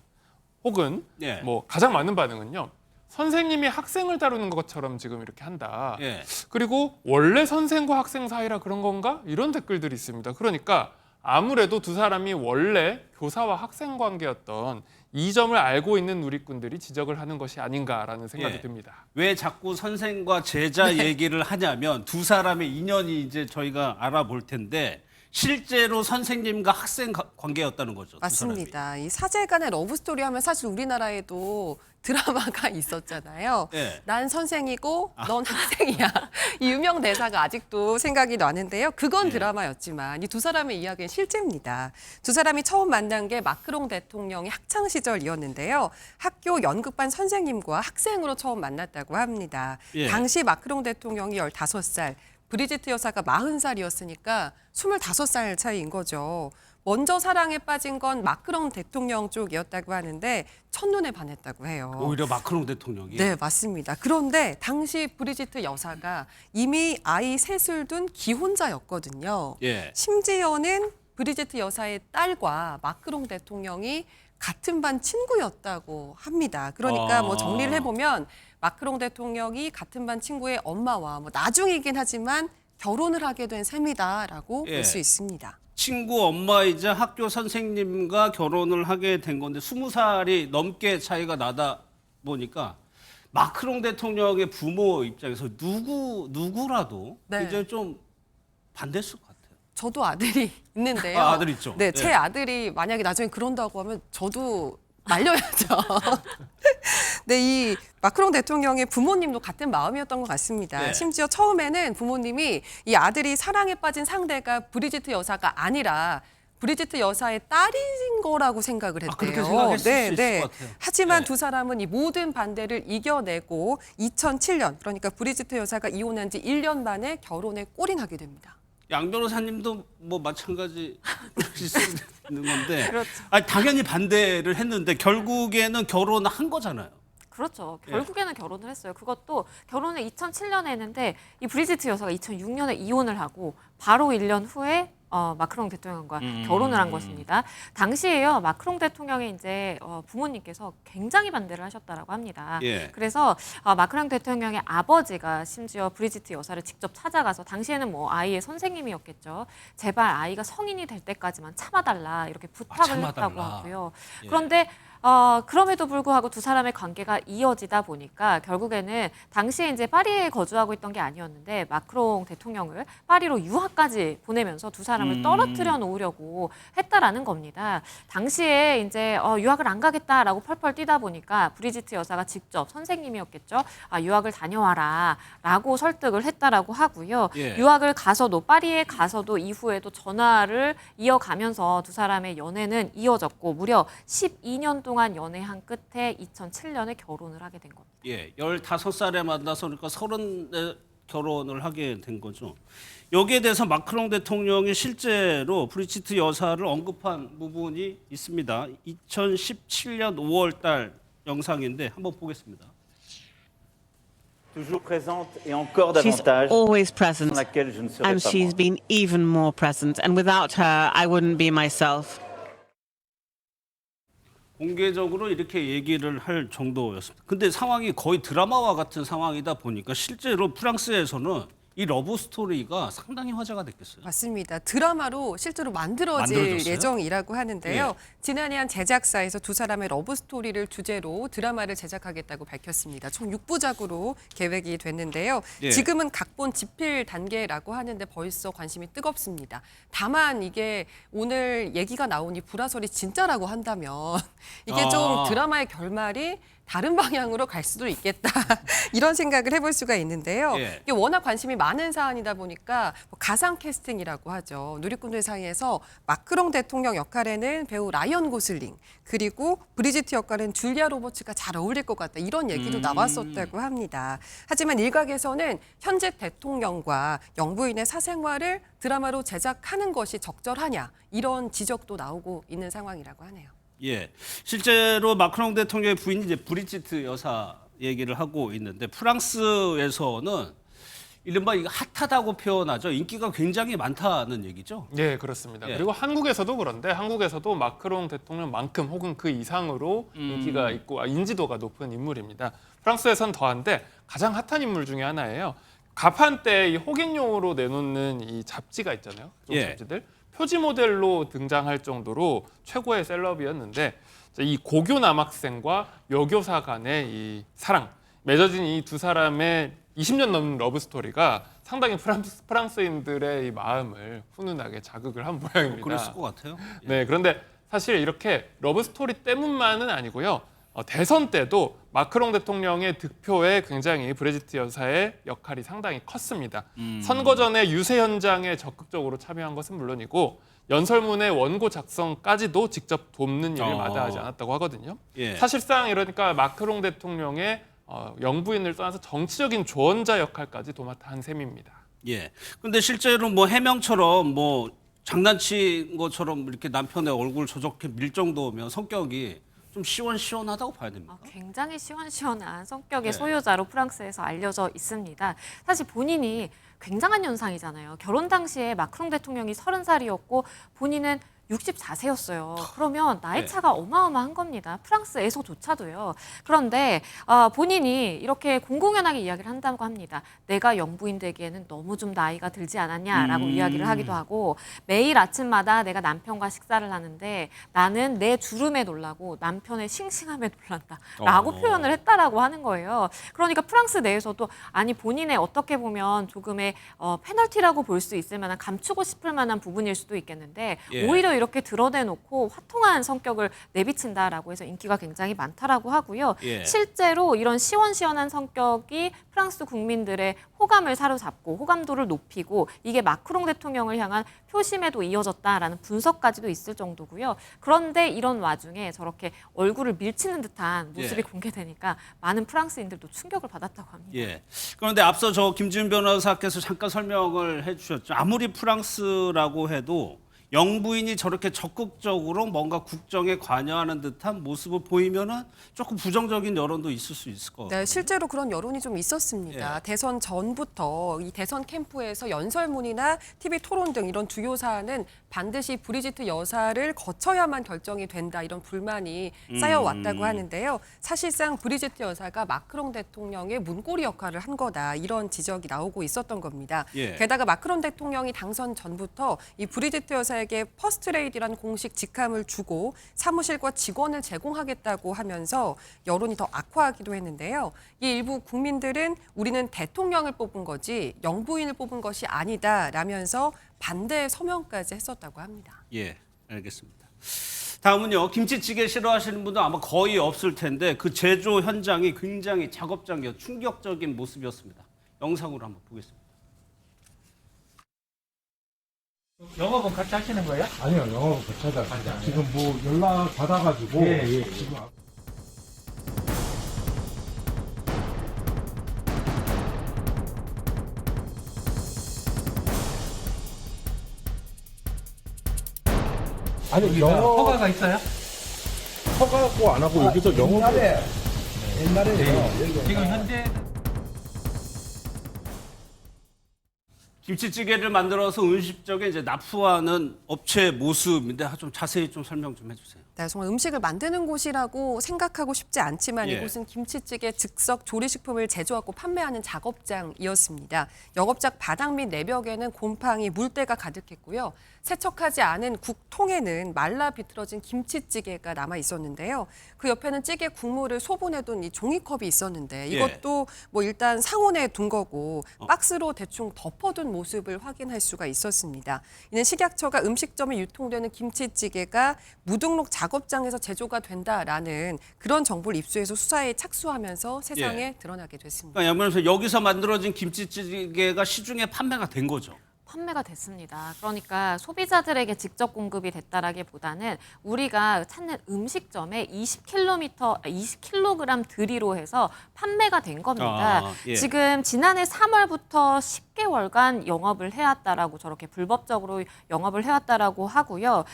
혹은
예.
가장 많은 반응은요, 선생님이 학생을 다루는 것처럼 지금 이렇게 한다.
예.
그리고 원래 선생과 학생 사이라 그런 건가? 이런 댓글들이 있습니다. 그러니까 아무래도 두 사람이 원래 교사와 학생 관계였던 이 점을 알고 있는 누리꾼들이 지적을 하는 것이 아닌가라는 생각이
예.
듭니다.
왜 자꾸 선생과 제자 얘기를 하냐면 두 사람의 인연이 이제 저희가 알아볼 텐데 실제로 선생님과 학생 관계였다는 거죠. 두
맞습니다. 이 사제간의 러브스토리 하면 사실 우리나라에도 드라마가 있었잖아요.
네.
난 선생이고 넌 학생이야. 이 유명 대사가 아직도 생각이 나는데요. 그건 드라마였지만 이 두 사람의 이야기는 실제입니다. 두 사람이 처음 만난 게 마크롱 대통령의 학창 시절이었는데요. 학교 연극반 선생님과 학생으로 처음 만났다고 합니다.
예.
당시 마크롱 대통령이 15살, 브리지트 여사가 40살이었으니까 25살 차이인 거죠. 먼저 사랑에 빠진 건 마크롱 대통령 쪽이었다고 하는데 첫눈에 반했다고 해요.
오히려 마크롱 대통령이.
네, 맞습니다. 그런데 당시 브리지트 여사가 이미 아이 셋을 둔 기혼자였거든요.
예.
심지어는 브리지트 여사의 딸과 마크롱 대통령이 같은 반 친구였다고 합니다. 그러니까 정리를 해보면 마크롱 대통령이 같은 반 친구의 엄마와 나중이긴 하지만 결혼을 하게 된 셈이다라고
예.
볼 수 있습니다.
친구 엄마이자 학교 선생님과 결혼을 하게 된 건데 20살이 넘게 차이가 나다 보니까 마크롱 대통령의 부모 입장에서 누구라도
네.
이제 좀 반대했을 것 같아요.
저도 아들이 있는데요.
아들 있죠.
네,
네.
제 아들이 만약에 나중에 그런다고 하면 저도 말려야죠. 네, 이 마크롱 대통령의 부모님도 같은 마음이었던 것 같습니다.
네.
심지어 처음에는 부모님이 이 아들이 사랑에 빠진 상대가 브리지트 여사가 아니라 브리지트 여사의 딸인 거라고 생각을 했대요.
그렇게 생각했을 수 있을 것 같아요.
하지만
네.
두 사람은 이 모든 반대를 이겨내고 2007년, 그러니까 브리지트 여사가 이혼한 지 1년 만에 결혼에 골인하게 됩니다.
양 변호사님도 마찬가지 있는 건데
그렇죠.
당연히 반대를 했는데 결국에는 결혼한 거잖아요.
그렇죠. 결국에는 결혼을 했어요. 그것도 결혼을 2007년에 했는데 이 브리지트 여사가 2006년에 이혼을 하고 바로 1년 후에 마크롱 대통령과 결혼을 한 것입니다. 당시에요, 마크롱 대통령의 이제 부모님께서 굉장히 반대를 하셨다라고 합니다.
예.
그래서 마크롱 대통령의 아버지가 심지어 브리지트 여사를 직접 찾아가서 당시에는 아이의 선생님이었겠죠. 제발 아이가 성인이 될 때까지만 참아달라 이렇게 부탁을
참아달라.
했다고 하고요.
예.
그런데 그럼에도 불구하고 두 사람의 관계가 이어지다 보니까 결국에는 당시에 이제 파리에 거주하고 있던 게 아니었는데 마크롱 대통령을 파리로 유학까지 보내면서 두 사람을 떨어뜨려 놓으려고 했다라는 겁니다. 당시에 이제 유학을 안 가겠다라고 펄펄 뛰다 보니까 브리지트 여사가 직접 선생님이었겠죠. 유학을 다녀와라라고 설득을 했다라고 하고요.
예.
유학을 가서도 파리에 가서도 이후에도 전화를 이어가면서 두 사람의 연애는 이어졌고 무려 12년 동안 연애한 끝에 2007년에 결혼을 하게 된 겁니다.
예, 15살에 만나서 그러니까 30에 결혼을 하게 된 거죠. 여기에 대해서 마크롱 대통령이 실제로 브리지트 여사를 언급한 부분이 있습니다. 2017년 5월 달 영상인데 한번 보겠습니다.
Toujours présente et encore
She's
davantage.
always present,
sans laquelle je ne serais
and
pas
she's
moi.
been even more present. And without her, I wouldn't be myself.
공개적으로 이렇게 얘기를 할 정도였습니다. 근데 상황이 거의 드라마와 같은 상황이다 보니까 실제로 프랑스에서는 이 러브 스토리가 상당히 화제가 됐겠어요.
맞습니다. 드라마로 실제로 만들어질
만들어졌어요?
예정이라고 하는데요.
예.
지난해 한 제작사에서 두 사람의 러브 스토리를 주제로 드라마를 제작하겠다고 밝혔습니다. 총 6부작으로 계획이 됐는데요.
예.
지금은 각본 집필 단계라고 하는데 벌써 관심이 뜨겁습니다. 다만 이게 오늘 얘기가 나오니 불화설이 진짜라고 한다면 이게 좀 드라마의 결말이 다른 방향으로 갈 수도 있겠다. 이런 생각을 해볼 수가 있는데요.
예.
이게 워낙 관심이 많은 사안이다 보니까 가상 캐스팅이라고 하죠. 누리꾼들 사이에서 마크롱 대통령 역할에는 배우 라이언 고슬링, 그리고 브리지트 역할은 줄리아 로버츠가 잘 어울릴 것 같다. 이런 얘기도 나왔었다고 합니다. 하지만 일각에서는 현재 대통령과 영부인의 사생활을 드라마로 제작하는 것이 적절하냐. 이런 지적도 나오고 있는 상황이라고 하네요.
예, 실제로 마크롱 대통령의 부인 이제 브리지트 여사 얘기를 하고 있는데 프랑스에서는 이른바 이거 핫하다고 표현하죠. 인기가 굉장히 많다는 얘기죠.
네, 그렇습니다.
예.
그리고 한국에서도 그런데 한국에서도 마크롱 대통령만큼 혹은 그 이상으로 인기가 있고 인지도가 높은 인물입니다. 프랑스에선 더한데 가장 핫한 인물 중에 하나예요. 가판 때 이 혹인용으로 내놓는 이 잡지가 있잖아요.
예.
잡지들. 표지 모델로 등장할 정도로 최고의 셀럽이었는데 이 고교 남학생과 여교사 간의 이 사랑, 맺어진 이 두 사람의 20년 넘는 러브 스토리가 상당히 프랑스인들의 이 마음을 훈훈하게 자극을 한 모양입니다.
그랬을 것 같아요. 예.
네, 그런데 사실 이렇게 러브 스토리 때문만은 아니고요. 대선 때도 마크롱 대통령의 득표에 굉장히 브리지트 여사의 역할이 상당히 컸습니다. 선거 전에 유세 현장에 적극적으로 참여한 것은 물론이고 연설문의 원고 작성까지도 직접 돕는 일을 마다하지 않았다고 하거든요.
예.
사실상 이러니까 마크롱 대통령의 영부인을 떠나서 정치적인 조언자 역할까지 도맡아 한 셈입니다.
예. 근데 실제로 뭐 해명처럼 뭐 장난친 것처럼 이렇게 남편의 얼굴 저렇게 밀 정도면 성격이 좀 시원시원하다고 봐야 됩니다.
굉장히 시원시원한 성격의
네.
소유자로 프랑스에서 알려져 있습니다. 사실 본인이 굉장한 연상이잖아요. 결혼 당시에 마크롱 대통령이 30살이었고 본인은 64세였어요. 그러면 나이 차가 어마어마한 겁니다. 프랑스에서조차도요. 그런데 본인이 이렇게 공공연하게 이야기를 한다고 합니다. 내가 영부인 되기에는 너무 좀 나이가 들지 않았냐라고 이야기를 하기도 하고 매일 아침마다 내가 남편과 식사를 하는데 나는 내 주름에 놀라고 남편의 싱싱함에 놀란다라고 표현을 했다라고 하는 거예요. 그러니까 프랑스 내에서도 아니 본인의 어떻게 보면 조금의 페널티라고 볼 수 있을 만한 감추고 싶을 만한 부분일 수도 있겠는데 오히려 이렇게 드러내놓고 화통한 성격을 내비친다라고 해서 인기가 굉장히 많다라고 하고요. 실제로 이런 시원시원한 성격이 프랑스 국민들의 호감을 사로잡고 호감도를 높이고 이게 마크롱 대통령을 향한 표심에도 이어졌다라는 분석까지도 있을 정도고요. 그런데 이런 와중에 저렇게 얼굴을 밀치는 듯한 모습이 공개되니까 많은 프랑스인들도 충격을 받았다고 합니다.
예. 그런데 앞서 저 김지훈 변호사께서 잠깐 설명을 해주셨죠. 아무리 프랑스라고 해도 영부인이 저렇게 적극적으로 뭔가 국정에 관여하는 듯한 모습을 보이면은 조금 부정적인 여론도 있을 수 있을 것 같아요.
네, 실제로 그런 여론이 좀 있었습니다. 대선 전부터 이 대선 캠프에서 연설문이나 TV 토론 등 이런 주요 사안은 반드시 브리지트 여사를 거쳐야만 결정이 된다 이런 불만이 쌓여왔다고 하는데요. 사실상 브리지트 여사가 마크롱 대통령의 문고리 역할을 한 거다 이런 지적이 나오고 있었던 겁니다. 게다가 마크롱 대통령이 당선 전부터 이 브리지트 여사의 여사에게 퍼스트레이디라는 공식 직함을 주고 사무실과 직원을 제공하겠다고 하면서 여론이 더 악화하기도 했는데요. 이 일부 국민들은 우리는 대통령을 뽑은 거지 영부인을 뽑은 것이 아니다라면서 반대 서명까지 했었다고 합니다.
예, 알겠습니다. 다음은요. 김치찌개 싫어하시는 분도 아마 거의 없을 텐데 그 제조 현장이 굉장히 작업장이었 충격적인 모습이었습니다. 영상으로 한번 보겠습니다.
영업은 같이 하시는 거예요?
아니요, 영업은 같이 하다. 지금 뭐 연락 받아가지고 지금 아니 영업
허가가 있어요?
허가고 안 하고 여기서 영업 옛날에요.
지금 현재
김치찌개를 만들어서 음식점에 이제 납품하는 업체 모습인데 좀 자세히 좀 설명 좀 해주세요.
네, 정말 음식을 만드는 곳이라고 생각하고 싶지 않지만
예.
이곳은 김치찌개 즉석 조리식품을 제조하고 판매하는 작업장이었습니다. 영업장 바닥 및 내벽에는 곰팡이, 물때가 가득했고요. 세척하지 않은 국통에는 말라 비틀어진 김치찌개가 남아 있었는데요. 그 옆에는 찌개 국물을 소분해둔 이 종이컵이 있었는데 이것도 뭐 일단 상온에 둔 거고 박스로 대충 덮어둔 모습을 확인할 수가 있었습니다. 이는 식약처가 음식점에 유통되는 김치찌개가 무등록 작업장에서 제조가 된다라는 그런 정보를 입수해서 수사에 착수하면서 세상에 드러나게 됐습니다.
그러니까 양면에서 여기서 만들어진 김치찌개가 시중에 판매가 된 거죠.
판매가 됐습니다. 그러니까 소비자들에게 직접 공급이 됐다라기보다는 우리가 찾는 음식점에 20kg 들이로 해서 판매가 된 겁니다.
예.
지금 지난해 3월부터 10개월간 영업을 해왔다라고 저렇게 불법적으로 영업을 해왔다라고 하고요.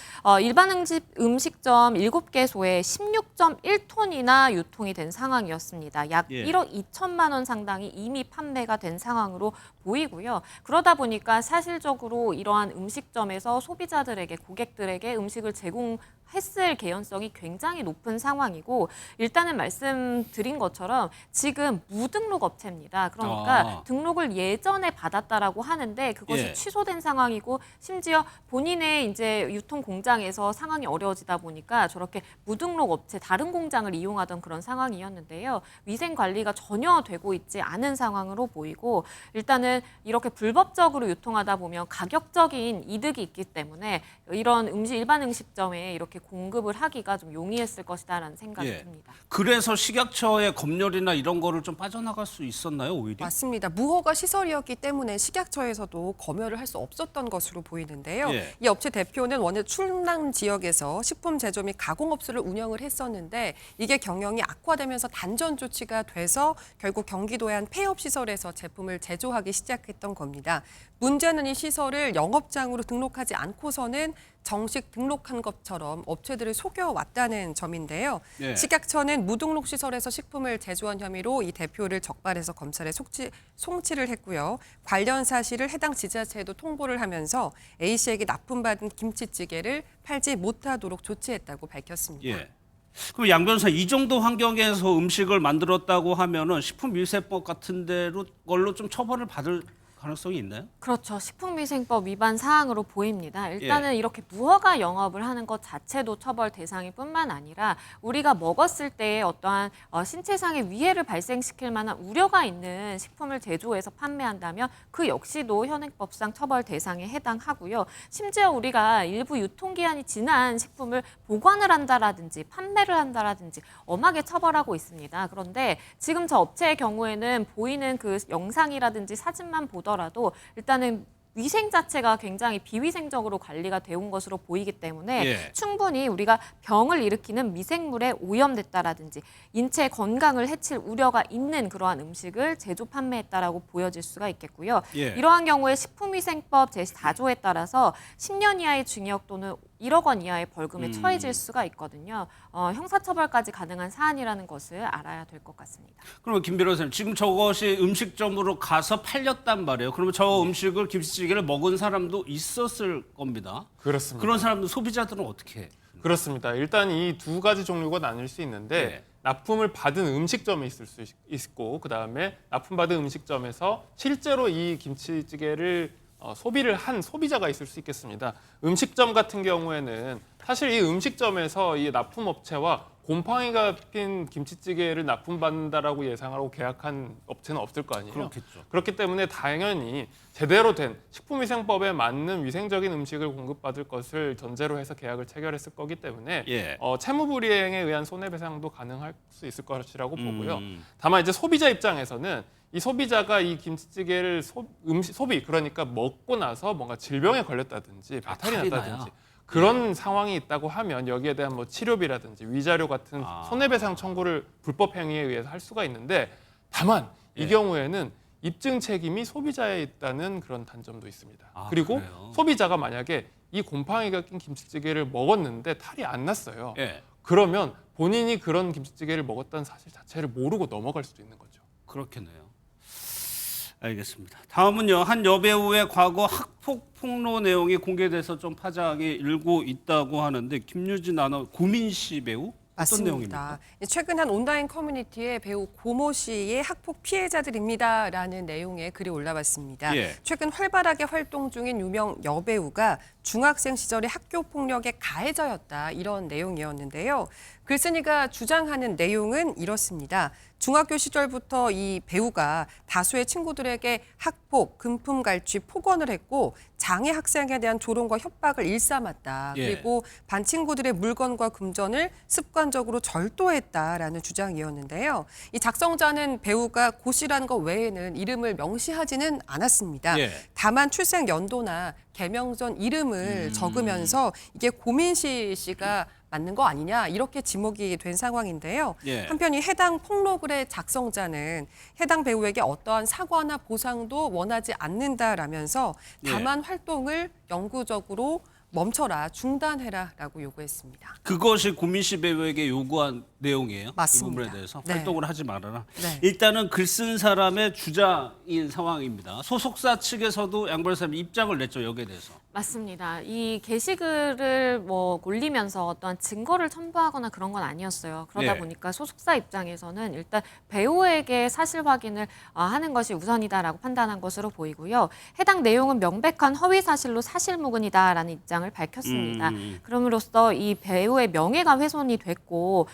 일반 음식점 7개소에 16.1톤이나 유통이 된 상황이었습니다. 약 1억 2천만 원 상당이 이미 판매가 된 상황으로 보이고요. 그러다 보니까 사실적으로 이러한 음식점에서 소비자들에게, 고객들에게 음식을 제공했을 개연성이 굉장히 높은 상황이고 일단은 말씀드린 것처럼 지금 무등록 업체입니다. 그러니까 등록을 예전에 받았다라고 하는데 그것이 취소된 상황이고 심지어 본인의 이제 유통 공장에서 상황이 어려워지다 보니까 저렇게 무등록 업체 다른 공장을 이용하던 그런 상황이었는데요. 위생 관리가 전혀 되고 있지 않은 상황으로 보이고 일단은 이렇게 불법적으로 유통하다 보면 가격적인 이득이 있기 때문에 이런 일반 음식점에 이렇게 공급을 하기가 좀 용이했을 것이다라는 생각이 듭니다.
그래서 식약처의 검열이나 이런 거를 좀 빠져나갈 수 있었나요, 오히려?
맞습니다. 무허가 시설이었기 때문에 식약처에서도 검열을 할 수 없었던 것으로 보이는데요. 이 업체 대표는 원래 충남 지역에서 식품 제조 및 가공업소를 운영을 했었는데 이게 경영이 악화되면서 단전 조치가 돼서 결국 경기도의 한 폐업 시설에서 제품을 제조하기 시작했던 겁니다. 문제는 이 시설을 영업장으로 등록하지 않고서는 정식 등록한 것처럼 업체들을 속여왔다는 점인데요. 식약처는 무등록 시설에서 식품을 제조한 혐의로 이 대표를 적발해서 검찰에 송치를 했고요. 관련 사실을 해당 지자체에도 통보를 하면서 A씨에게 납품받은 김치찌개를 팔지 못하도록 조치했다고 밝혔습니다.
그럼 양 변호사 이 정도 환경에서 음식을 만들었다고 하면은 식품위생법 같은 걸로 좀 처벌을 받을 가능성이 있나요?
그렇죠. 식품위생법 위반 사항으로 보입니다. 일단은 이렇게 무허가 영업을 하는 것 자체도 처벌 대상일 뿐만 아니라 우리가 먹었을 때 어떠한 신체상의 위해를 발생시킬 만한 우려가 있는 식품을 제조해서 판매한다면 그 역시도 현행법상 처벌 대상에 해당하고요. 심지어 우리가 일부 유통기한이 지난 식품을 보관을 한다라든지 판매를 한다라든지 엄하게 처벌하고 있습니다. 그런데 지금 저 업체의 경우에는 보이는 그 영상이라든지 사진만 보더라도 일단은 위생 자체가 굉장히 비위생적으로 관리가 되온 것으로 보이기 때문에 충분히 우리가 병을 일으키는 미생물에 오염됐다라든지 인체 건강을 해칠 우려가 있는 그러한 음식을 제조 판매했다라고 보여질 수가 있겠고요. 이러한 경우에 식품위생법 제4조에 따라서 10년 이하의 징역 또는 1억 원 이하의 벌금에 처해질 수가 있거든요. 형사처벌까지 가능한 사안이라는 것을 알아야 될 것 같습니다.
그러면 김 변호사님, 지금 저것이 음식점으로 가서 팔렸단 말이에요. 그러면 저 음식을 김치찌개를 먹은 사람도 있었을 겁니다.
그렇습니다.
그런 사람들 소비자들은 어떻게 해요?
그렇습니다. 일단 이 두 가지 종류가 나뉠 수 있는데 납품을 받은 음식점에 있을 수 있고 그다음에 납품받은 음식점에서 실제로 이 김치찌개를 소비를 한 소비자가 있을 수 있겠습니다. 음식점 같은 경우에는 사실 이 음식점에서 이 납품업체와 곰팡이가 핀 김치찌개를 납품받는다라고 예상하고 계약한 업체는 없을 거 아니에요.
그렇겠죠.
그렇기 때문에 당연히 제대로 된 식품위생법에 맞는 위생적인 음식을 공급받을 것을 전제로 해서 계약을 체결했을 거기 때문에
예.
채무불이행에 의한 손해배상도 가능할 수 있을 것이라고 보고요. 다만 이제 소비자 입장에서는 이 소비자가 이 김치찌개를 소비 그러니까 먹고 나서 뭔가 질병에 걸렸다든지 배탈이
탈이
났다든지
나요?
그런 상황이 있다고 하면 여기에 대한 뭐 치료비라든지 위자료 같은 손해배상 청구를 불법 행위에 의해서 할 수가 있는데 다만 이 경우에는 입증 책임이 소비자에 있다는 그런 단점도 있습니다. 그리고
그래요?
소비자가 만약에 이 곰팡이가 낀 김치찌개를 먹었는데 탈이 안 났어요.
예.
그러면 본인이 그런 김치찌개를 먹었다는 사실 자체를 모르고 넘어갈 수도 있는 거죠.
그렇겠네요. 알겠습니다. 다음은요. 한 여배우의 과거 학폭 폭로 내용이 공개돼서 좀 파장이 일고 있다고 하는데 김유진 아나운서 고민 씨 배우 어떤 내용입니까?
맞습니다. 최근 한 온라인 커뮤니티에 배우 고모 씨의 학폭 피해자들입니다라는 내용의 글이 올라왔습니다.
예.
최근 활발하게 활동 중인 유명 여배우가 중학생 시절의 학교 폭력의 가해자였다 이런 내용이었는데요. 글쓴이가 주장하는 내용은 이렇습니다. 중학교 시절부터 이 배우가 다수의 친구들에게 학폭, 금품갈취, 폭언을 했고 장애 학생에 대한 조롱과 협박을 일삼았다.
예.
그리고 반 친구들의 물건과 금전을 습관적으로 절도했다라는 주장이었는데요. 이 작성자는 배우가 고 씨라는 것 외에는 이름을 명시하지는 않았습니다.
예.
다만 출생 연도나 개명 전 이름을 적으면서 이게 고민시 씨가 맞는 거 아니냐 이렇게 지목이 된 상황인데요.
예.
한편 이 해당 폭로글의 작성자는 해당 배우에게 어떠한 사과나 보상도 원하지 않는다라면서 다만 활동을 영구적으로 멈춰라, 중단해라라고 요구했습니다.
그것이 고민 씨 배우에게 요구한 내용이에요.
맞습니다.
이 부분에 대해서
네.
활동을 하지 말아라.
네.
일단은 글 쓴 사람의 주장인 상황입니다. 소속사 측에서도 양 변호사님 입장을 냈죠. 여기에 대해서.
맞습니다. 이 게시글을 뭐 올리면서 어떠한 증거를 첨부하거나 그런 건 아니었어요. 그러다
예.
보니까 소속사 입장에서는 일단 배우에게 사실 확인을 하는 것이 우선이다라고 판단한 것으로 보이고요. 해당 내용은 명백한 허위 사실로 사실무근이다라는 입장을 밝혔습니다. 그럼으로써 이 배우의 명예가 훼손이 됐고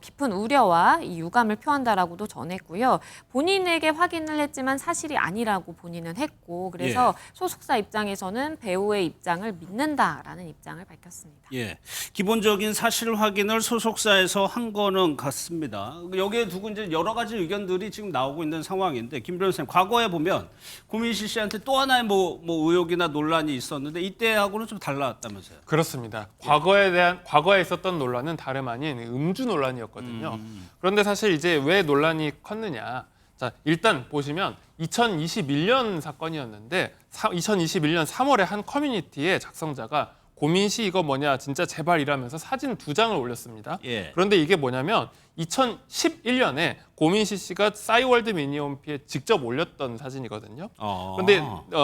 깊은 우려와 이 유감을 표한다라고도 전했고요. 본인에게 확인을 했지만 사실이 아니라고 본인은 했고 그래서 소속사 입장에서는 배우의 입장을 믿는다라는 입장을 밝혔습니다.
예, 기본적인 사실 확인을 소속사에서 한 거는 같습니다. 여기에 두고 이제 여러 가지 의견들이 지금 나오고 있는 상황인데 김 변호사님 과거에 보면 고민시 씨한테 또 하나의 뭐 의혹이나 논란이 있었는데 이때하고는 좀 달랐다면서요?
그렇습니다. 과거에 있었던 논란은 다름 아닌 음주 논란이었거든요. 그런데 사실 이제 왜 논란이 컸느냐? 자, 일단 보시면 2021년 사건이었는데 2021년 3월에 한 커뮤니티에 작성자가 고민 씨 이거 뭐냐 진짜 제발 이라면서 사진 2장을 올렸습니다.
예.
그런데 이게 뭐냐면 2011년에 고민시 씨가 싸이월드 미니홈피에 직접 올렸던 사진이거든요. 그런데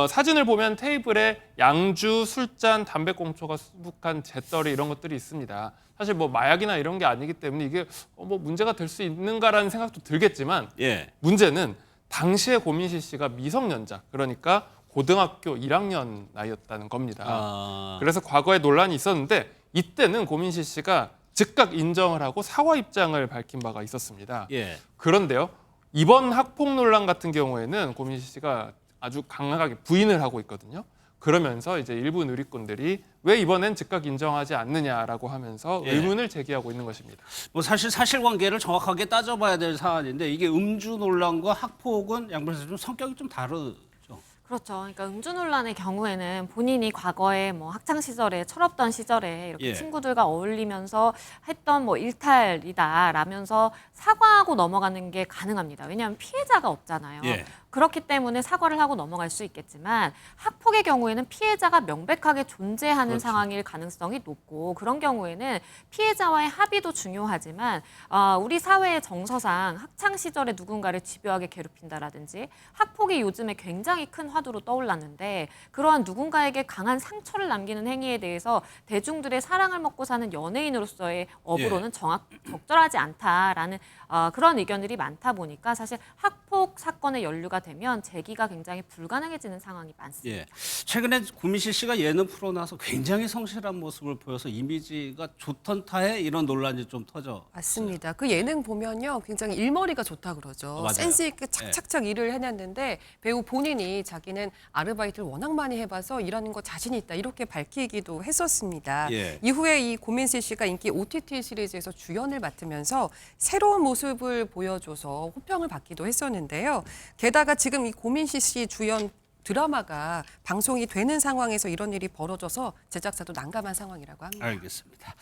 사진을 보면 테이블에 양주, 술잔, 담배꽁초가 수북한 재떨이 이런 것들이 있습니다. 사실 뭐 마약이나 이런 게 아니기 때문에 이게 뭐 문제가 될 수 있는가라는 생각도 들겠지만 문제는 당시에 고민시 씨가 미성년자 그러니까 고등학교 1학년 나이였다는 겁니다. 그래서 과거에 논란이 있었는데 이때는 고민시 씨가 즉각 인정을 하고 사과 입장을 밝힌 바가 있었습니다. 그런데요. 이번 학폭 논란 같은 경우에는 고민시 씨가 아주 강하게 부인을 하고 있거든요. 그러면서 이제 일부 누리꾼들이 왜 이번엔 즉각 인정하지 않느냐라고 하면서 의문을 제기하고 있는 것입니다.
뭐 사실 사실관계를 정확하게 따져봐야 될 사안인데 이게 음주 논란과 학폭은 양 변호사님 좀 성격이 좀 다르죠.
그렇죠. 그러니까 음주 논란의 경우에는 본인이 과거에 뭐 학창 시절에 철없던 시절에 이렇게 친구들과 어울리면서 했던 뭐 일탈이다라면서 사과하고 넘어가는 게 가능합니다. 왜냐하면 피해자가 없잖아요. 그렇기 때문에 사과를 하고 넘어갈 수 있겠지만 학폭의 경우에는 피해자가 명백하게 존재하는 상황일 가능성이 높고 그런 경우에는 피해자와의 합의도 중요하지만 우리 사회의 정서상 학창 시절에 누군가를 집요하게 괴롭힌다라든지 학폭이 요즘에 굉장히 큰 화두로 떠올랐는데 그러한 누군가에게 강한 상처를 남기는 행위에 대해서 대중들의 사랑을 먹고 사는 연예인으로서의 업으로는 적절하지 않다라는 그런 의견들이 많다 보니까 사실 학폭 사건에 연루가 되면 재기가 굉장히 불가능해지는 상황이 많습니다.
예. 최근에 구민실 씨가 예능 프로 나서 굉장히 성실한 모습을 보여서 이미지가 좋던 타에 이런 논란이 좀 터져.
맞습니다. 그 예능 보면요, 굉장히 일머리가 좋다 그러죠.
맞아요.
센스 있게 착착착 일을 해냈는데 배우 본인이 자기는 아르바이트를 워낙 많이 해봐서 일하는 거 자신 있다 이렇게 밝히기도 했었습니다.
예.
이후에 이 고민실 씨가 인기 OTT 시리즈에서 주연을 맡으면서 새로운 모습을 보여줘서 호평을 받기도 했었는데요. 게다가 지금 이 고민실 씨 주연 드라마가 방송이 되는 상황에서 이런 일이 벌어져서 제작사도 난감한 상황이라고 합니다.
알겠습니다.